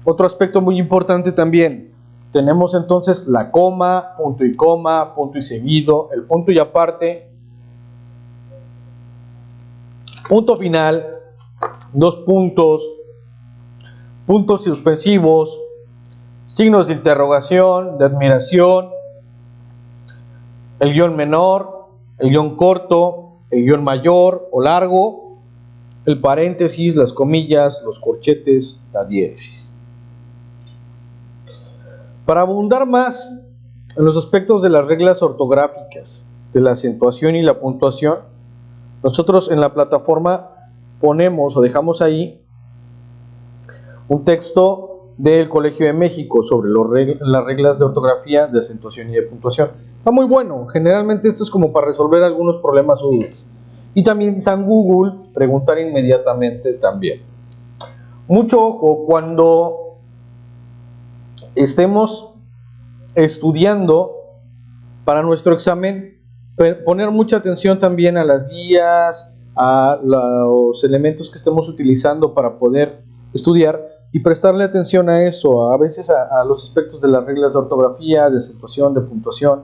Otro aspecto muy importante también. Tenemos entonces la coma, punto y seguido, el punto y aparte, punto final, dos puntos, puntos suspensivos, signos de interrogación, de admiración, el guión menor, el guión corto, el guión mayor o largo, el paréntesis, las comillas, los corchetes, la diéresis. Para abundar más en los aspectos de las reglas ortográficas, de la acentuación y la puntuación, nosotros en la plataforma ponemos o dejamos ahí un texto del Colegio de México sobre las reglas de ortografía, de acentuación y de puntuación. Está muy bueno. Generalmente esto es como para resolver algunos problemas o dudas. Y también San Google, preguntar inmediatamente también. Mucho ojo cuando estemos estudiando para nuestro examen, poner mucha atención también a las guías, a los elementos que estemos utilizando para poder estudiar, y prestarle atención a eso, a veces a los aspectos de las reglas de ortografía, de acentuación, de puntuación,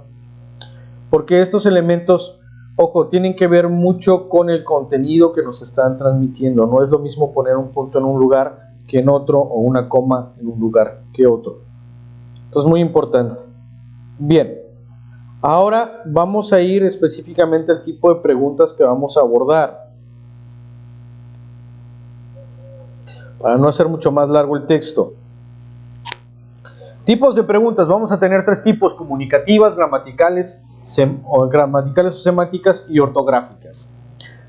porque estos elementos, ojo, tienen que ver mucho con el contenido que nos están transmitiendo. No es lo mismo poner un punto en un lugar que en otro, o una coma en un lugar que otro. Entonces, muy importante. Bien, Ahora vamos a ir específicamente al tipo de preguntas que vamos a abordar. Para no hacer mucho más largo el texto. Tipos de preguntas. Vamos a tener 3 tipos: comunicativas, gramaticales o semánticas y ortográficas.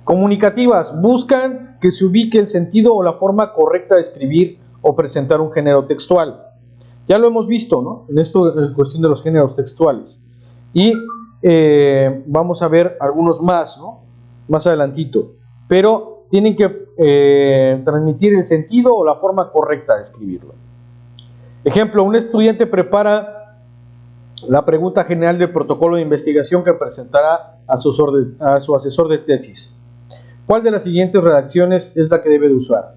Comunicativas buscan que se ubique el sentido o la forma correcta de escribir o presentar un género textual. Ya lo hemos visto, ¿no? En cuestión de los géneros textuales. Y vamos a ver algunos más, ¿no? Más adelantito. Pero tienen que transmitir el sentido o la forma correcta de escribirlo. Ejemplo, un estudiante prepara la pregunta general del protocolo de investigación que presentará a su asesor de tesis. ¿Cuál de las siguientes redacciones es la que debe de usar?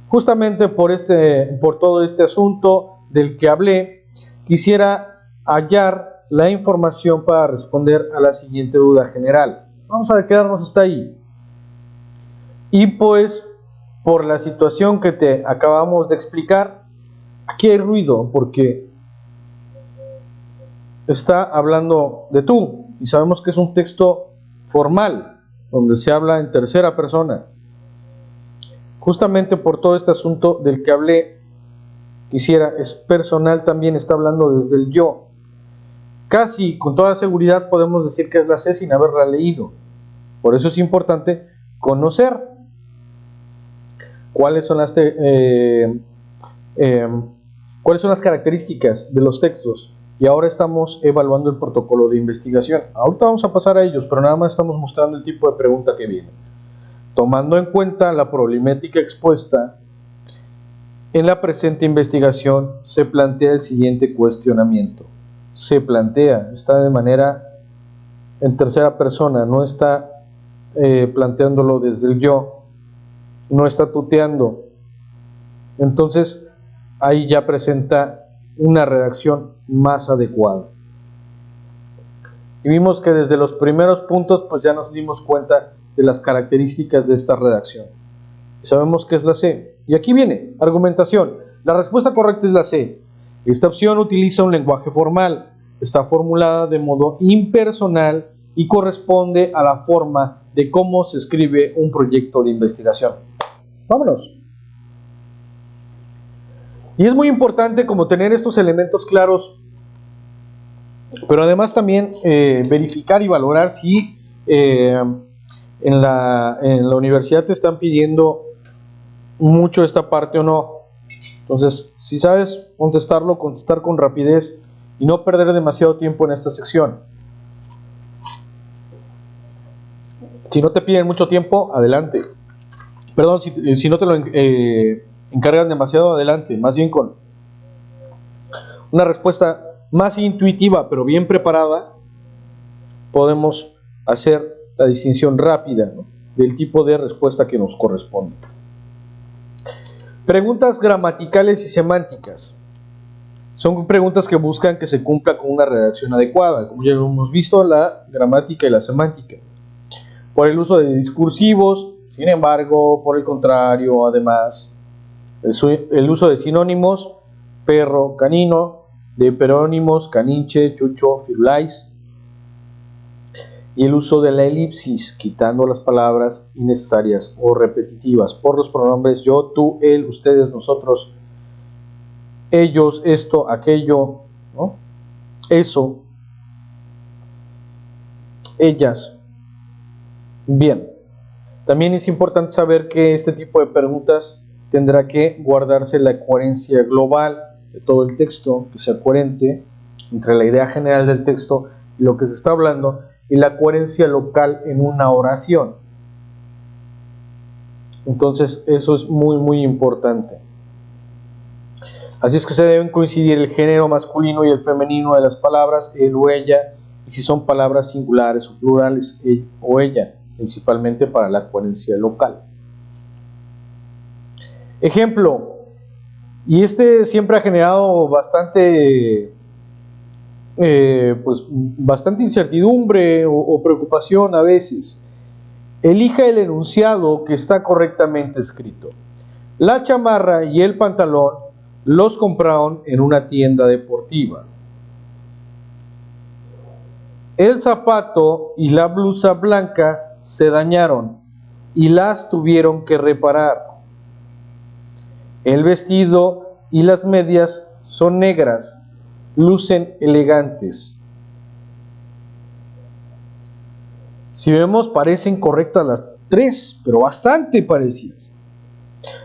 Justamente por todo este asunto del que hablé, quisiera hallar la información para responder a la siguiente duda general. Vamos a quedarnos hasta ahí. Y pues, por la situación que te acabamos de explicar, aquí hay ruido porque está hablando de tú y sabemos que es un texto formal donde se habla en tercera persona. Justamente por todo este asunto del que hablé, es personal, también está hablando desde el yo. Casi con toda seguridad podemos decir que es la C sin haberla leído. Por eso es importante conocer cuáles son las características de los textos. Y ahora estamos evaluando el protocolo de investigación. Ahorita vamos a pasar a ellos, pero nada más estamos mostrando el tipo de pregunta que viene. Tomando en cuenta la problemática expuesta, en la presente investigación se plantea el siguiente cuestionamiento. Se plantea, está de manera en tercera persona, no está planteándolo desde el yo, no está tuteando. Entonces, ahí ya presenta una redacción más adecuada. Y vimos que desde los primeros puntos, pues ya nos dimos cuenta de las características de esta redacción. Sabemos que es la C. Y aquí viene, argumentación. La respuesta correcta es la C. Esta opción utiliza un lenguaje formal. Está formulada de modo impersonal y corresponde a la forma de cómo se escribe un proyecto de investigación. Vámonos. Y es muy importante como tener estos elementos claros, pero además también verificar y valorar si en la universidad te están pidiendo mucho esta parte o no. Entonces, si sabes contestar con rapidez y no perder demasiado tiempo en esta sección. Si no te piden mucho tiempo, adelante. Perdón, si no te lo encargan demasiado, adelante. Más bien con una respuesta más intuitiva, pero bien preparada, podemos hacer la distinción rápida, ¿no?, del tipo de respuesta que nos corresponde. Preguntas gramaticales y semánticas. Son preguntas que buscan que se cumpla con una redacción adecuada, como ya lo hemos visto, la gramática y la semántica. Por el uso de discursivos, sin embargo, por el contrario, además, el uso de sinónimos, perro, canino, de perónimos, caninche, chucho, firulais, y el uso de la elipsis, quitando las palabras innecesarias o repetitivas por los pronombres yo, tú, él, ustedes, nosotros, ellos, esto, aquello, ¿no?, eso, ellas. Bien, también es importante saber que este tipo de preguntas tendrá que guardarse la coherencia global de todo el texto, que sea coherente entre la idea general del texto y lo que se está hablando, y la coherencia local en una oración. Entonces eso es muy muy importante. Así es que se deben coincidir el género masculino y el femenino de las palabras, él o ella, y si son palabras singulares o plurales, él o ella, principalmente para la coherencia local. Ejemplo, y este siempre ha generado bastante incertidumbre o preocupación a veces. Elija el enunciado que está correctamente escrito. La chamarra y el pantalón los compraron en una tienda deportiva. El zapato y la blusa blanca se dañaron y las tuvieron que reparar. El vestido y las medias son negras, lucen elegantes. Si vemos, parecen correctas las tres, pero bastante parecidas.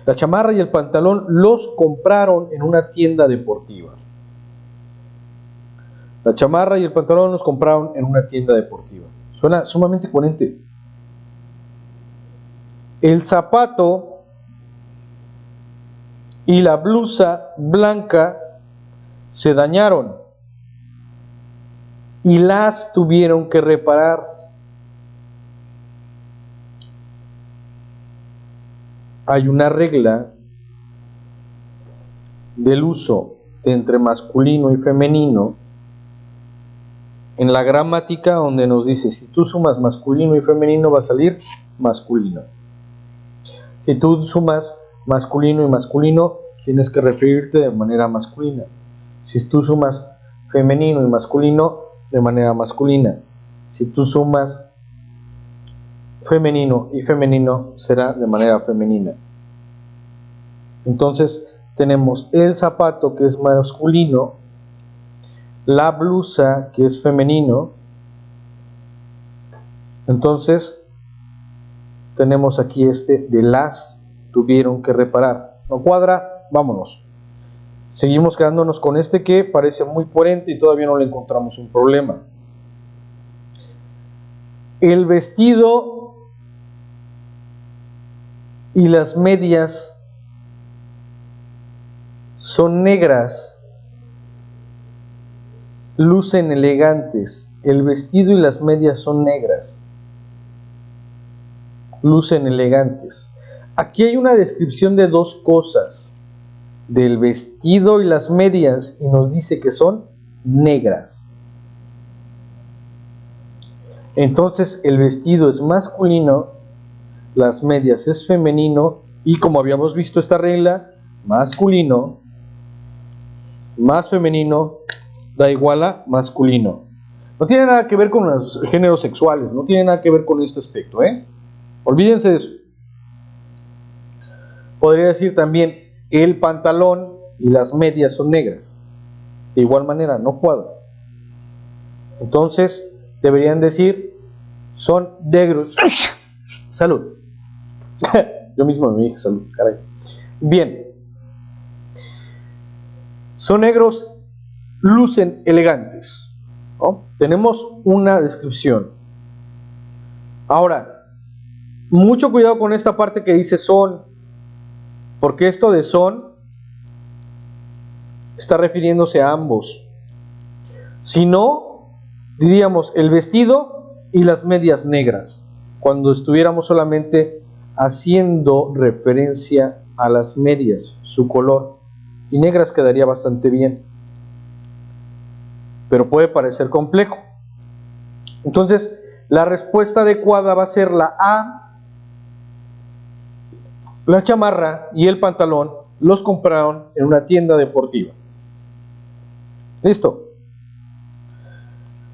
La chamarra y el pantalón los compraron en una tienda deportiva. La chamarra y el pantalón los compraron en una tienda deportiva. Suena sumamente coherente. El zapato y la blusa blanca se dañaron y las tuvieron que reparar. Hay una regla del uso de entre masculino y femenino en la gramática, donde nos dice, si tú sumas masculino y femenino va a salir masculino. Si tú sumas masculino y masculino, tienes que referirte de manera masculina. Si tú sumas femenino y masculino, de manera masculina. Si tú sumas femenino y femenino, será de manera femenina. Entonces tenemos el zapato, que es masculino, la blusa, que es femenino. Entonces tenemos aquí de las tuvieron que reparar. ¿No cuadra? Vámonos. Seguimos quedándonos con que parece muy coherente y todavía no le encontramos un problema. El vestido y las medias son negras, lucen elegantes. El vestido y las medias son negras, lucen elegantes. Aquí hay una descripción de dos cosas, del vestido y las medias, y nos dice que son negras. Entonces el vestido es masculino, las medias es femenino, y como habíamos visto esta regla, masculino más femenino da igual a masculino. No tiene nada que ver con los géneros sexuales, no tiene nada que ver con este aspecto, Olvídense de eso. Podría decir también, el pantalón y las medias son negras. De igual manera, no cuadra. Entonces, deberían decir, son negros. Salud. Yo mismo me dije salud, caray. Bien. Son negros, lucen elegantes, ¿no? Tenemos una descripción. Ahora, mucho cuidado con esta parte que dice son, porque esto de son está refiriéndose a ambos. Si no, diríamos el vestido y las medias negras, cuando estuviéramos solamente haciendo referencia a las medias, su color, y negras quedaría bastante bien, pero puede parecer complejo. Entonces, la respuesta adecuada va a ser la A. La chamarra y el pantalón los compraron en una tienda deportiva. Listo.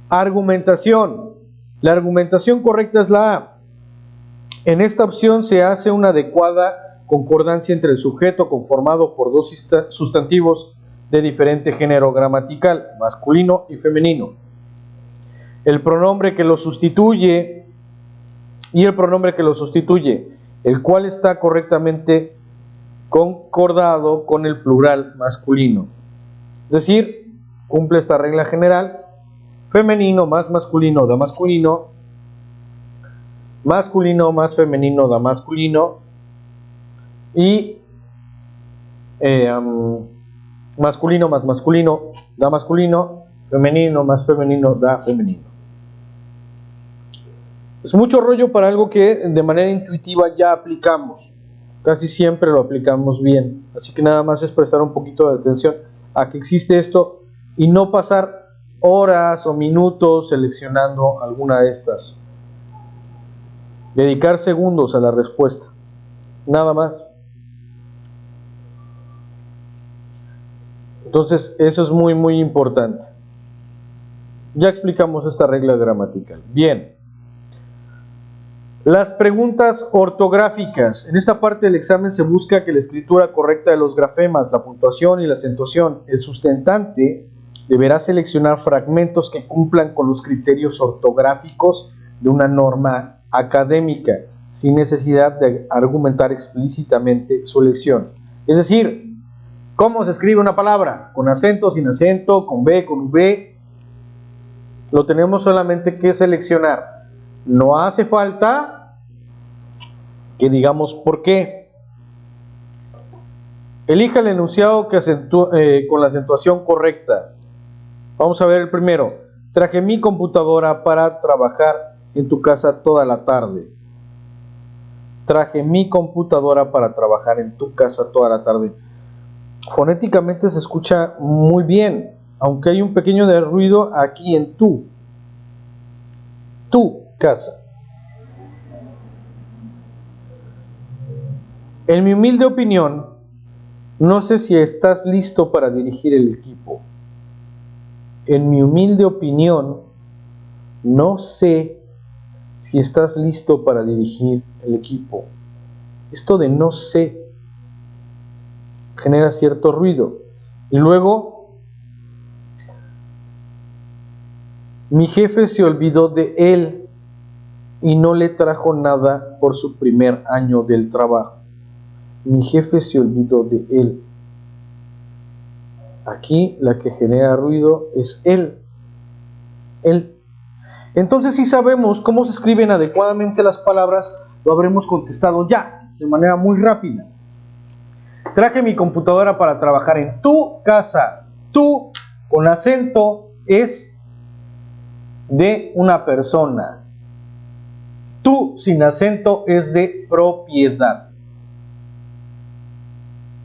Argumentación. La argumentación correcta es la A. En esta opción se hace una adecuada concordancia entre el sujeto conformado por dos sustantivos de diferente género gramatical, masculino y femenino. El pronombre que lo sustituye y el pronombre que lo sustituye, el cual está correctamente concordado con el plural masculino. Es decir, cumple esta regla general: femenino más masculino da masculino, masculino más femenino da masculino, y masculino más masculino da masculino, femenino más femenino da femenino. Es mucho rollo para algo que de manera intuitiva ya aplicamos. Casi siempre lo aplicamos bien. Así que nada más es prestar un poquito de atención a que existe esto y no pasar horas o minutos seleccionando alguna de estas. Dedicar segundos a la respuesta. Nada más. Entonces, eso es muy, muy importante. Ya explicamos esta regla gramatical. Bien. Las preguntas ortográficas. En esta parte del examen se busca que la escritura correcta de los grafemas, la puntuación y la acentuación. El sustentante deberá seleccionar fragmentos que cumplan con los criterios ortográficos de una norma académica, sin necesidad de argumentar explícitamente su elección. Es decir, ¿cómo se escribe una palabra? ¿Con acento, sin acento, con B, con V? Lo tenemos solamente que seleccionar. No hace falta que digamos por qué. Elija el enunciado que con la acentuación correcta. Vamos a ver el primero. Traje mi computadora para trabajar en tu casa toda la tarde. Traje mi computadora para trabajar en tu casa toda la tarde. Fonéticamente se escucha muy bien, aunque hay un pequeño de ruido aquí en tu. Tu casa. En mi humilde opinión, no sé si estás listo para dirigir el equipo. En mi humilde opinión, no sé si estás listo para dirigir el equipo. Esto de no sé genera cierto ruido. Y luego, mi jefe se olvidó de él y no le trajo nada por su primer año del trabajo. Mi jefe se olvidó de él. Aquí la que genera ruido es él. Él. Entonces, si sabemos cómo se escriben adecuadamente las palabras, lo habremos contestado ya, de manera muy rápida. Traje mi computadora para trabajar en tu casa. Tu, con acento, es de una persona. Tu, sin acento, es de propiedad.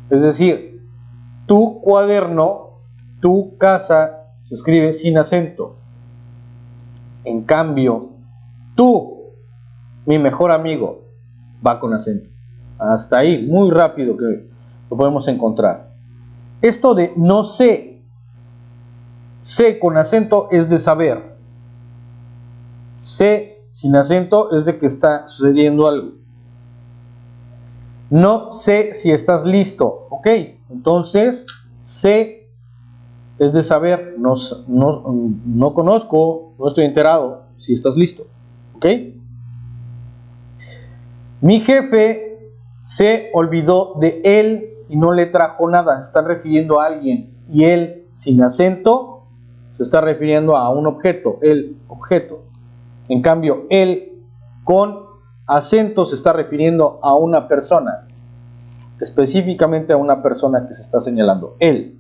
Es decir, tu cuaderno, tu casa, se escribe sin acento. En cambio, tú, mi mejor amigo, va con acento. Hasta ahí, muy rápido que lo podemos encontrar. Esto de no sé, sé con acento es de saber. Sé sin acento es de que está sucediendo algo. No sé si estás listo. Ok, entonces sé es de saber, no conozco, no estoy enterado si estás listo. ¿Ok? Mi jefe se olvidó de él y no le trajo nada. Están refiriendo a alguien. Y él, sin acento, se está refiriendo a un objeto. El objeto. En cambio, él, con acento, se está refiriendo a una persona. Específicamente a una persona que se está señalando. Él.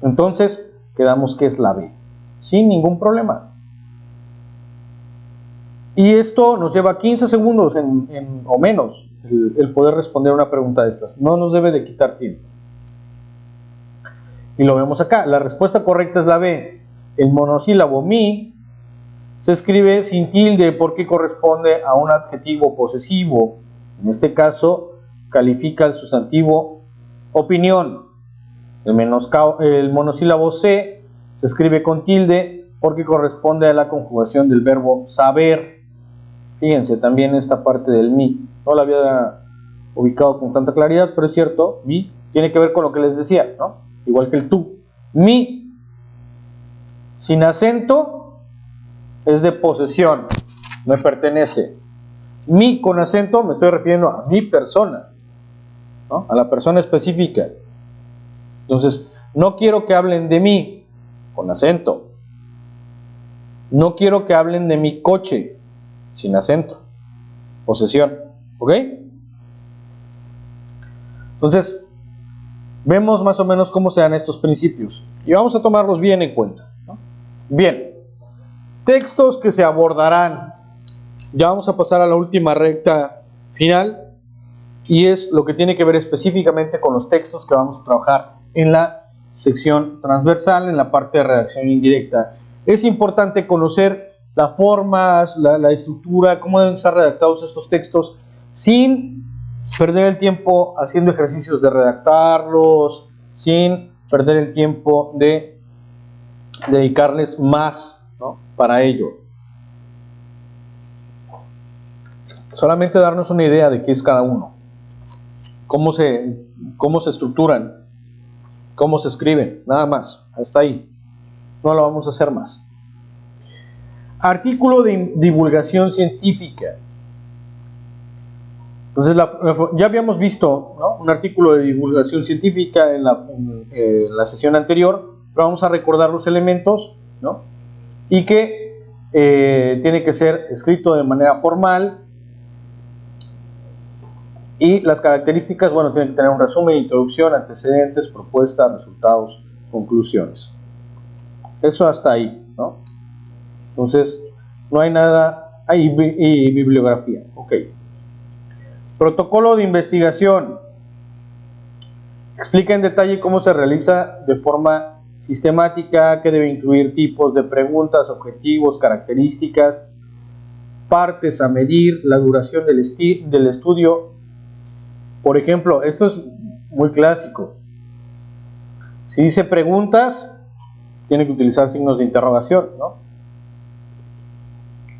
Entonces, quedamos que es la B. Sin ningún problema. Y esto nos lleva 15 segundos o menos el poder responder una pregunta de estas. No nos debe de quitar tiempo. Y lo vemos acá. La respuesta correcta es la B. El monosílabo mi se escribe sin tilde porque corresponde a un adjetivo posesivo. En este caso, califica el sustantivo opinión. El monosílabo C se escribe con tilde porque corresponde a la conjugación del verbo saber. Fíjense también esta parte del mi. No la había ubicado con tanta claridad, pero es cierto, mi tiene que ver con lo que les decía, ¿no? Igual que el tú. Mi, sin acento, es de posesión, me pertenece. Mi con acento me estoy refiriendo a mi persona, ¿no? A la persona específica. Entonces, no quiero que hablen de mí, con acento. No quiero que hablen de mi coche, sin acento. Posesión. ¿Ok? Entonces, vemos más o menos cómo se dan estos principios. Y vamos a tomarlos bien en cuenta, ¿no? Bien. Textos que se abordarán. Ya vamos a pasar a la última recta final. Y es lo que tiene que ver específicamente con los textos que vamos a trabajar en la sección transversal, en la parte de redacción indirecta. Es importante conocer las formas, la estructura, cómo deben estar redactados estos textos, sin perder el tiempo haciendo ejercicios de redactarlos, sin perder el tiempo de dedicarles más para ello. Solamente darnos una idea de qué es cada uno, cómo se estructuran, cómo se escriben, nada más, hasta ahí. No lo vamos a hacer más. Artículo de divulgación científica. Entonces, ya habíamos visto, ¿no?, un artículo de divulgación científica en la sesión anterior, pero vamos a recordar los elementos, ¿no?, y que tiene que ser escrito de manera formal, y las características, bueno, tiene que tener un resumen, introducción, antecedentes, propuesta, resultados, conclusiones. Eso hasta ahí, ¿no? Entonces, no hay nada, y bibliografía, ok. Protocolo de investigación. Explica en detalle cómo se realiza de forma sistemática, que debe incluir tipos de preguntas, objetivos, características, partes a medir, la duración del estudio. Por ejemplo, esto es muy clásico. Si dice preguntas, tiene que utilizar signos de interrogación, ¿no?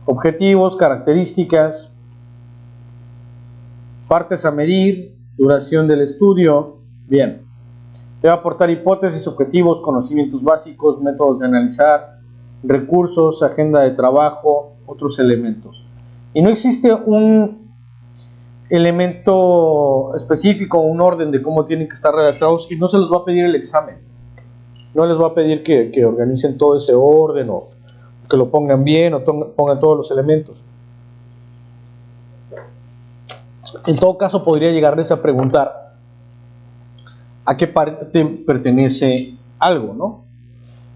Objetivos, características, partes a medir, duración del estudio. Bien. Debe aportar hipótesis, objetivos, conocimientos básicos, métodos de analizar, recursos, agenda de trabajo, otros elementos. Y no existe un elemento específico, un orden de cómo tienen que estar redactados, y no se los va a pedir el examen. No les va a pedir que organicen todo ese orden, o que lo pongan bien, o pongan todos los elementos. En todo caso, podría llegarles a preguntar a qué parte pertenece algo, ¿no?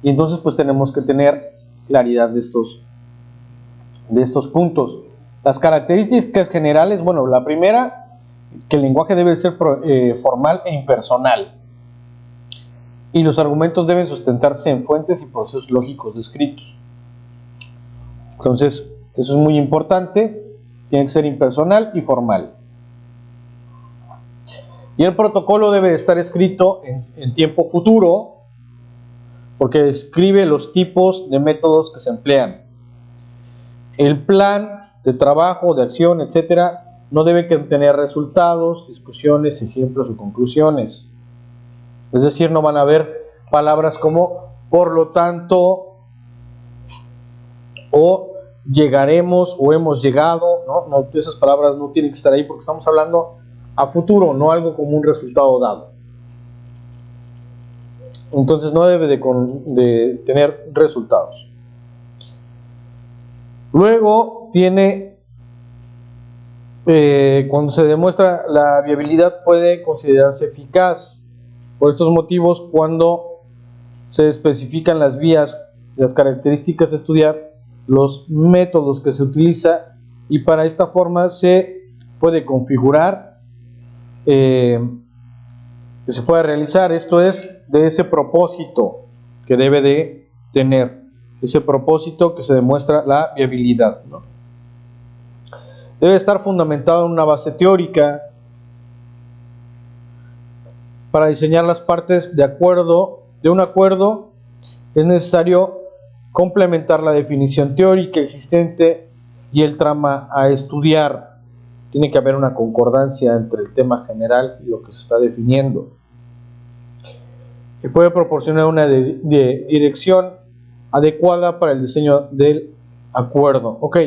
Y entonces pues tenemos que tener claridad de estos puntos. Las características generales, bueno, la primera, que el lenguaje debe ser formal e impersonal. Y los argumentos deben sustentarse en fuentes y procesos lógicos descritos. Entonces, eso es muy importante, tiene que ser impersonal y formal. Y el protocolo debe estar escrito en tiempo futuro, porque describe los tipos de métodos que se emplean. El plan de trabajo, de acción, etcétera, no debe contener resultados, discusiones, ejemplos o conclusiones. Es decir, no van a haber palabras como por lo tanto, o llegaremos, o hemos llegado, ¿no? Esas palabras no tienen que estar ahí, porque estamos hablando a futuro, no algo como un resultado dado. Entonces no debe de tener resultados. Luego tiene, cuando se demuestra la viabilidad, puede considerarse eficaz. Por estos motivos, cuando se especifican las vías, las características a estudiar, los métodos que se utiliza, y para esta forma se puede configurar que se pueda realizar. Esto es de ese propósito que debe de tener, ese propósito que se demuestra la viabilidad, ¿no? Debe estar fundamentado en una base teórica. Para diseñar las partes de un acuerdo es necesario complementar la definición teórica existente y el trama a estudiar. Tiene que haber una concordancia entre el tema general y lo que se está definiendo. Y puede proporcionar una dirección adecuada para el diseño del acuerdo. Ok.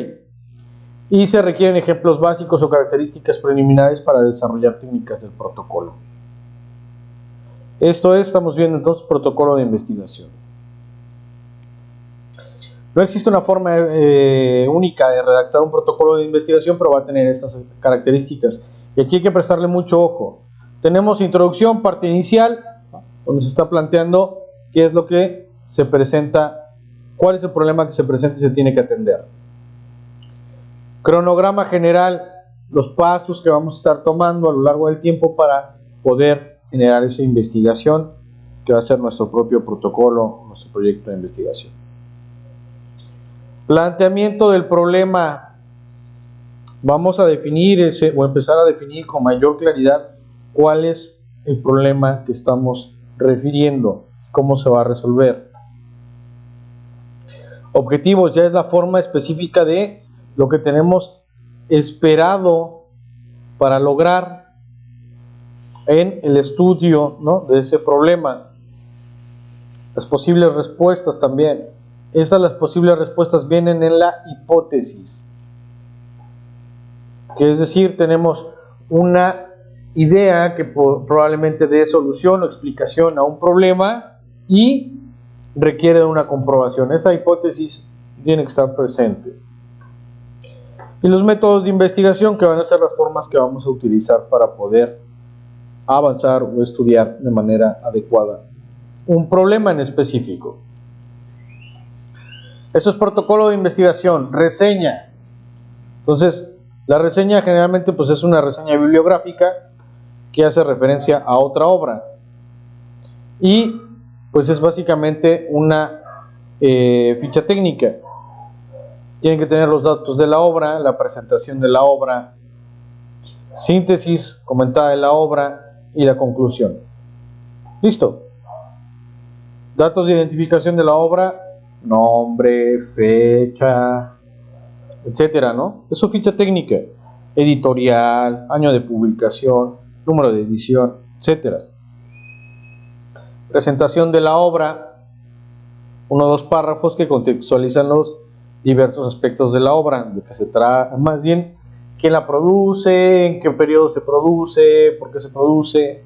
Y se requieren ejemplos básicos o características preliminares para desarrollar técnicas del protocolo. Esto es, estamos viendo entonces protocolo de investigación. No existe una forma única de redactar un protocolo de investigación, pero va a tener estas características. Y aquí hay que prestarle mucho ojo. Tenemos introducción, parte inicial, donde se está planteando qué es lo que se presenta, cuál es el problema que se presenta y se tiene que atender. Cronograma general, los pasos que vamos a estar tomando a lo largo del tiempo para poder generar esa investigación, que va a ser nuestro propio protocolo, nuestro proyecto de investigación. Planteamiento del problema. Vamos a definir o empezar a definir con mayor claridad cuál es el problema que estamos refiriendo, cómo se va a resolver. Objetivos ya es la forma específica de lo que tenemos esperado para lograr en el estudio, ¿no?, de ese problema. Las posibles respuestas también. Las posibles respuestas vienen en la hipótesis. Que es decir, tenemos una idea que probablemente dé solución o explicación a un problema y requiere de una comprobación. Esa hipótesis tiene que estar presente. Y los métodos de investigación, que van a ser las formas que vamos a utilizar para poder avanzar o estudiar de manera adecuada un problema en específico. Eso es protocolo de investigación. Reseña. Entonces, la reseña generalmente pues es una reseña bibliográfica que hace referencia a otra obra. Y pues es básicamente una ficha técnica. Tienen que tener los datos de la obra, la presentación de la obra, síntesis comentada de la obra y la conclusión. Listo. Datos de identificación de la obra, nombre, fecha, etcétera, ¿no? Es su ficha técnica. Editorial, año de publicación, número de edición, etcétera. Presentación de la obra, 1 o 2 párrafos que contextualizan los diversos aspectos de la obra, de que se trata, más bien quién la produce, en qué periodo se produce, por qué se produce.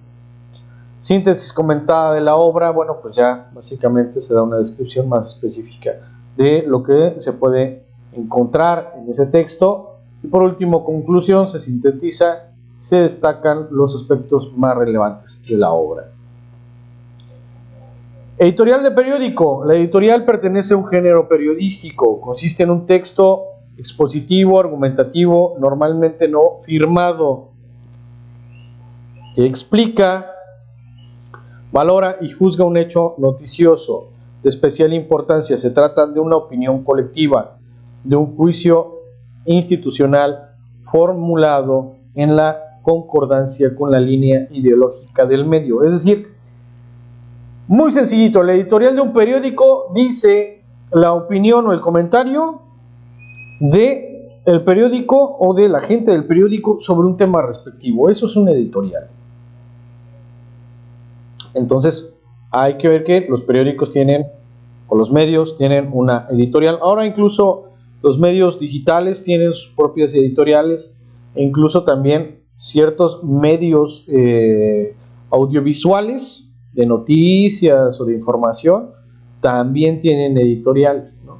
Síntesis comentada de la obra, bueno, pues ya básicamente se da una descripción más específica de lo que se puede encontrar en ese texto. Y por último, conclusión, se sintetiza, se destacan los aspectos más relevantes de la obra. Editorial de periódico. La editorial pertenece a un género periodístico. Consiste en un texto expositivo, argumentativo, normalmente no firmado, que explica, valora y juzga un hecho noticioso de especial importancia. Se trata de una opinión colectiva, de un juicio institucional formulado en la concordancia con la línea ideológica del medio. Es decir, muy sencillito, la editorial de un periódico dice la opinión o el comentario de el periódico o de la gente del periódico sobre un tema respectivo. Eso es una editorial. Entonces, hay que ver que los periódicos tienen, o los medios tienen una editorial. Ahora incluso los medios digitales tienen sus propias editoriales, e incluso también ciertos medios audiovisuales de noticias o de información también tienen editoriales, ¿no?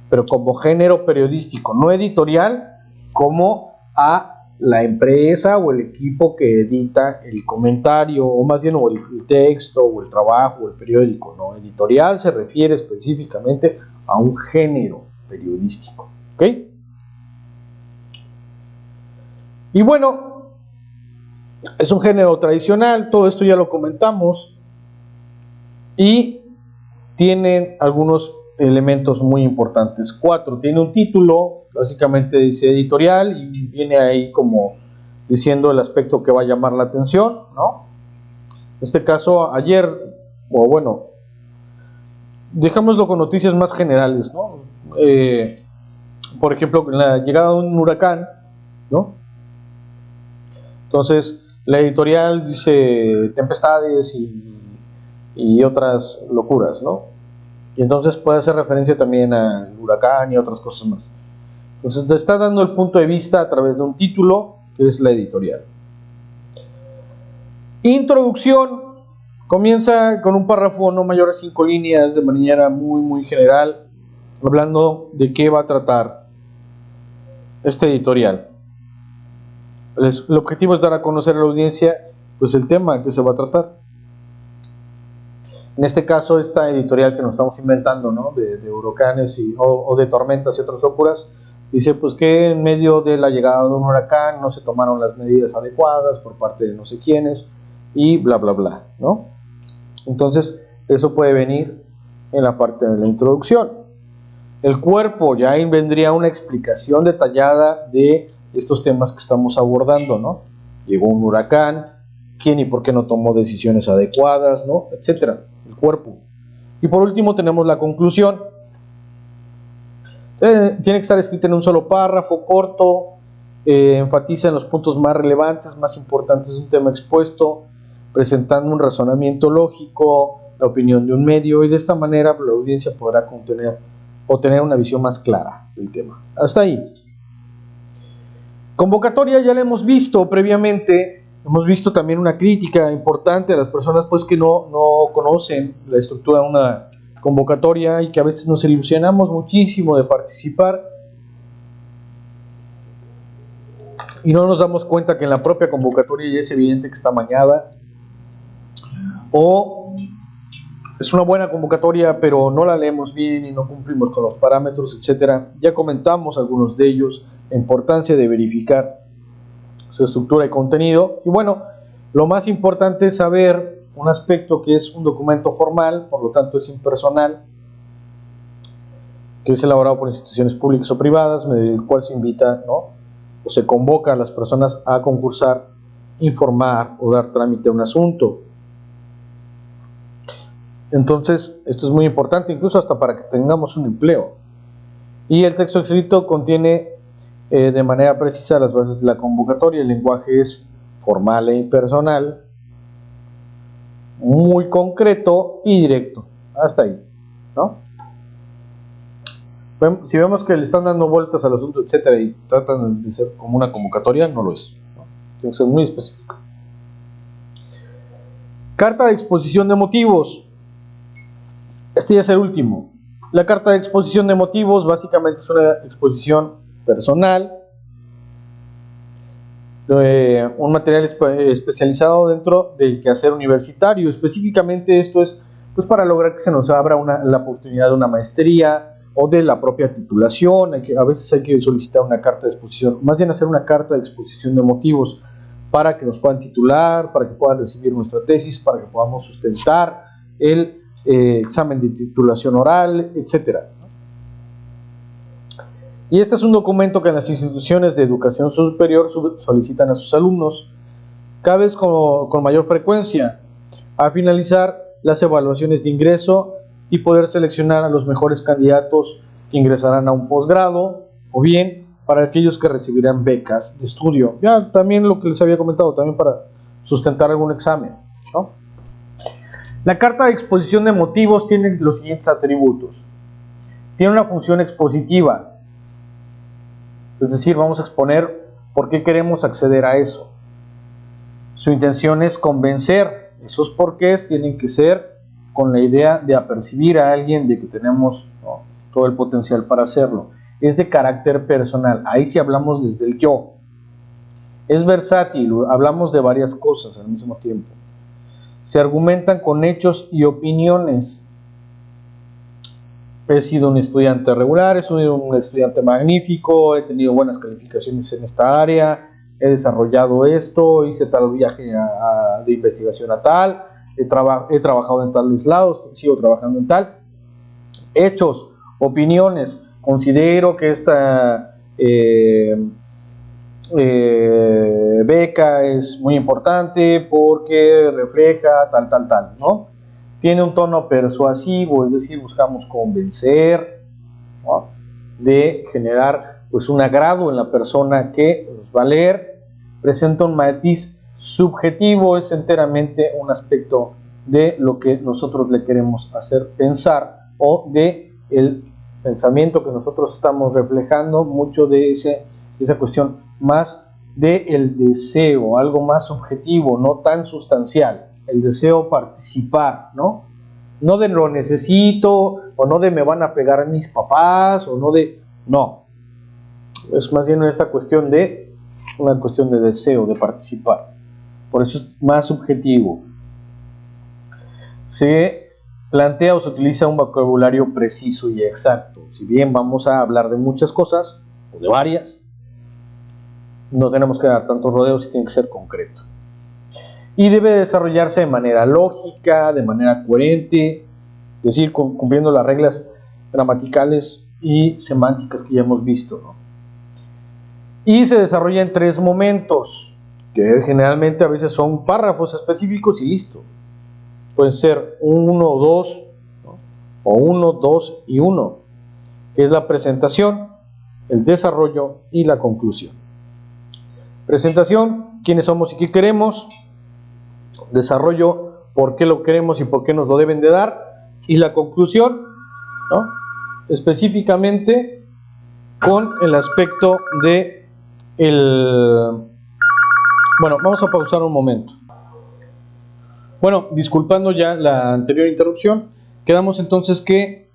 Pero como género periodístico, no editorial como a la empresa o el equipo que edita el comentario, o más bien o el texto o el trabajo o el periódico. No, editorial se refiere específicamente a un género periodístico, ¿ok? Y bueno, es un género tradicional, todo esto ya lo comentamos, y tienen algunos elementos muy importantes. 4, tiene un título, básicamente dice editorial, y viene ahí como diciendo el aspecto que va a llamar la atención, ¿no? En este caso, ayer, o bueno, dejámoslo con noticias más generales, ¿no? Por ejemplo, la llegada de un huracán, ¿no? Entonces, la editorial dice tempestades y otras locuras, ¿no? Y entonces puede hacer referencia también al huracán y otras cosas más. Entonces, te está dando el punto de vista a través de un título, que es la editorial. Introducción. Comienza con un párrafo no mayor a 5 líneas, de manera muy general, hablando de qué va a tratar este editorial. El objetivo es dar a conocer a la audiencia pues el tema que se va a tratar. En este caso, esta editorial que nos estamos inventando, ¿no?, de huracanes o de tormentas y otras locuras, dice pues que en medio de la llegada de un huracán no se tomaron las medidas adecuadas por parte de no sé quiénes y bla bla bla, ¿no? Entonces, eso puede venir en la parte de la introducción. El cuerpo, ya ahí vendría una explicación detallada de estos temas que estamos abordando, ¿no? Llegó un huracán, quién y por qué no tomó decisiones adecuadas, ¿no?, etcétera. El cuerpo. Y por último tenemos la conclusión. Tiene que estar escrita en un solo párrafo, corto, enfatiza en los puntos más relevantes, más importantes de un tema expuesto, presentando un razonamiento lógico, la opinión de un medio, y de esta manera la audiencia podrá tener una visión más clara del tema. Hasta ahí. Convocatoria ya la hemos visto previamente. Hemos visto también una crítica importante a las personas pues que no conocen la estructura de una convocatoria y que a veces nos ilusionamos muchísimo de participar y no nos damos cuenta que en la propia convocatoria ya es evidente que está amañada, o es una buena convocatoria pero no la leemos bien y no cumplimos con los parámetros, etcétera. Ya comentamos algunos de ellos, la importancia de verificar su estructura y contenido. Y bueno, lo más importante es saber un aspecto que es un documento formal, por lo tanto es impersonal, que es elaborado por instituciones públicas o privadas, mediante el cual se invita, ¿no?, o se convoca a las personas a concursar, informar o dar trámite a un asunto. Entonces, esto es muy importante, incluso hasta para que tengamos un empleo. Y el texto escrito contiene de manera precisa las bases de la convocatoria. El lenguaje es formal e impersonal, muy concreto y directo. Hasta ahí, ¿no? Si vemos que le están dando vueltas al asunto, etcétera, y tratan de ser como una convocatoria, no lo es, ¿no? Tiene que ser muy específico. Carta de exposición de motivos. Este ya es el último. La carta de exposición de motivos básicamente es una exposición personal, un material especializado dentro del quehacer universitario. Específicamente esto es pues para lograr que se nos abra la oportunidad de una maestría o de la propia titulación. A veces hay que solicitar una carta de exposición, más bien hacer una carta de exposición de motivos para que nos puedan titular, para que puedan recibir nuestra tesis, para que podamos sustentar el examen de titulación oral, etcétera. Y este es un documento que las instituciones de educación superior solicitan a sus alumnos, cada vez con mayor frecuencia, a finalizar las evaluaciones de ingreso y poder seleccionar a los mejores candidatos que ingresarán a un posgrado, o bien para aquellos que recibirán becas de estudio. Ya también lo que les había comentado, también para sustentar algún examen, ¿no? La carta de exposición de motivos tiene los siguientes atributos. Tiene una función expositiva, es decir, vamos a exponer por qué queremos acceder a eso. Su intención es convencer. Esos porqués tienen que ser con la idea de apercibir a alguien de que tenemos, ¿no?, todo el potencial para hacerlo. Es de carácter personal. Ahí sí hablamos desde el yo. Es versátil. Hablamos de varias cosas al mismo tiempo. Se argumentan con hechos y opiniones. He sido un estudiante regular, he sido un estudiante magnífico, he tenido buenas calificaciones en esta área, he desarrollado esto, hice tal viaje de investigación a tal, he trabajado en tales lados, sigo trabajando en tal. Hechos, opiniones, considero que esta beca es muy importante porque refleja tal, ¿no? Tiene un tono persuasivo, es decir, buscamos convencer, ¿no?, de generar pues un agrado en la persona que nos va a leer. Presenta un matiz subjetivo, es enteramente un aspecto de lo que nosotros le queremos hacer pensar o de el pensamiento que nosotros estamos reflejando, mucho de esa cuestión más del deseo, algo más subjetivo, no tan sustancial. El deseo participar, ¿no? No de lo necesito, o no de me van a pegar mis papás, o no de... No. Es más bien una cuestión de deseo, de participar. Por eso es más subjetivo. Se plantea o se utiliza un vocabulario preciso y exacto. Si bien vamos a hablar de muchas cosas, o de varias, no tenemos que dar tantos rodeos y tiene que ser concreto. Y debe desarrollarse de manera lógica, de manera coherente, es decir, cumpliendo las reglas gramaticales y semánticas que ya hemos visto, ¿no? Y se desarrolla en 3 momentos, que generalmente a veces son párrafos específicos y listo. Pueden ser 1, 2, ¿no?, o 1, 2 y 1. que es la presentación, el desarrollo y la conclusión. Presentación, quiénes somos y qué queremos. Desarrollo, por qué lo queremos y por qué nos lo deben de dar. Y la conclusión, ¿no?, específicamente con el aspecto de bueno, vamos a pausar un momento. Bueno, disculpando ya la anterior interrupción, quedamos entonces que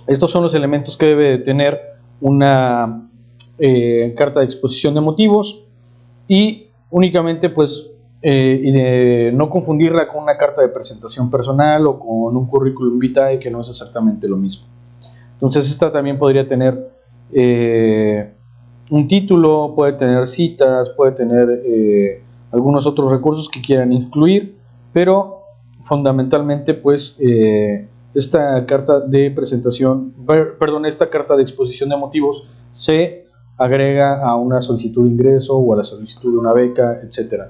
estos son los elementos que debe tener una carta de exposición de motivos, y únicamente pues y de no confundirla con una carta de presentación personal o con un currículum vitae, que no es exactamente lo mismo. Entonces esta también podría tener un título, puede tener citas, puede tener algunos otros recursos que quieran incluir, pero fundamentalmente pues esta carta de presentación, esta carta de exposición de motivos se agrega a una solicitud de ingreso o a la solicitud de una beca, etc.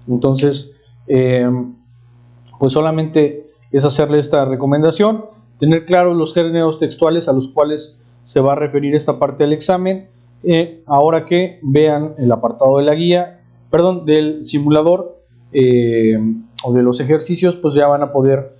Entonces, pues solamente es hacerle esta recomendación, tener claros los géneros textuales a los cuales se va a referir esta parte del examen. Ahora que vean el apartado de la guía, del simulador o de los ejercicios, pues ya van a poder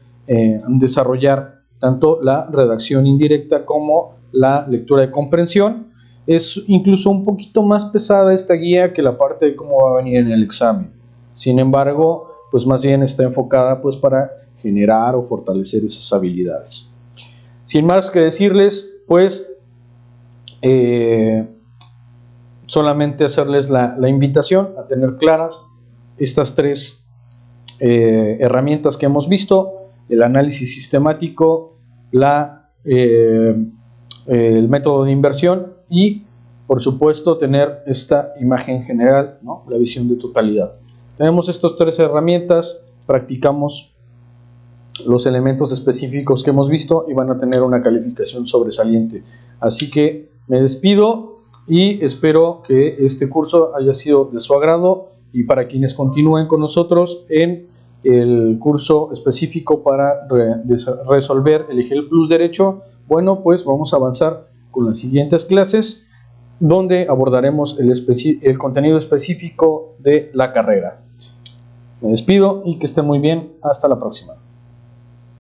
desarrollar tanto la redacción indirecta como la lectura de comprensión. Es incluso un poquito más pesada esta guía que la parte de cómo va a venir en el examen. Sin embargo, pues más bien está enfocada pues para generar o fortalecer esas habilidades. Sin más que decirles, pues solamente hacerles la invitación a tener claras estas tres herramientas que hemos visto: el análisis sistemático, el método de inversión y, por supuesto, tener esta imagen general, ¿no?, la visión de totalidad. Tenemos estas tres herramientas, practicamos los elementos específicos que hemos visto y van a tener una calificación sobresaliente. Así que me despido y espero que este curso haya sido de su agrado, y para quienes continúen con nosotros en el curso específico para resolver el EGEL Plus Derecho, bueno, pues vamos a avanzar con las siguientes clases, donde abordaremos el contenido específico de la carrera. Me despido y que estén muy bien. Hasta la próxima.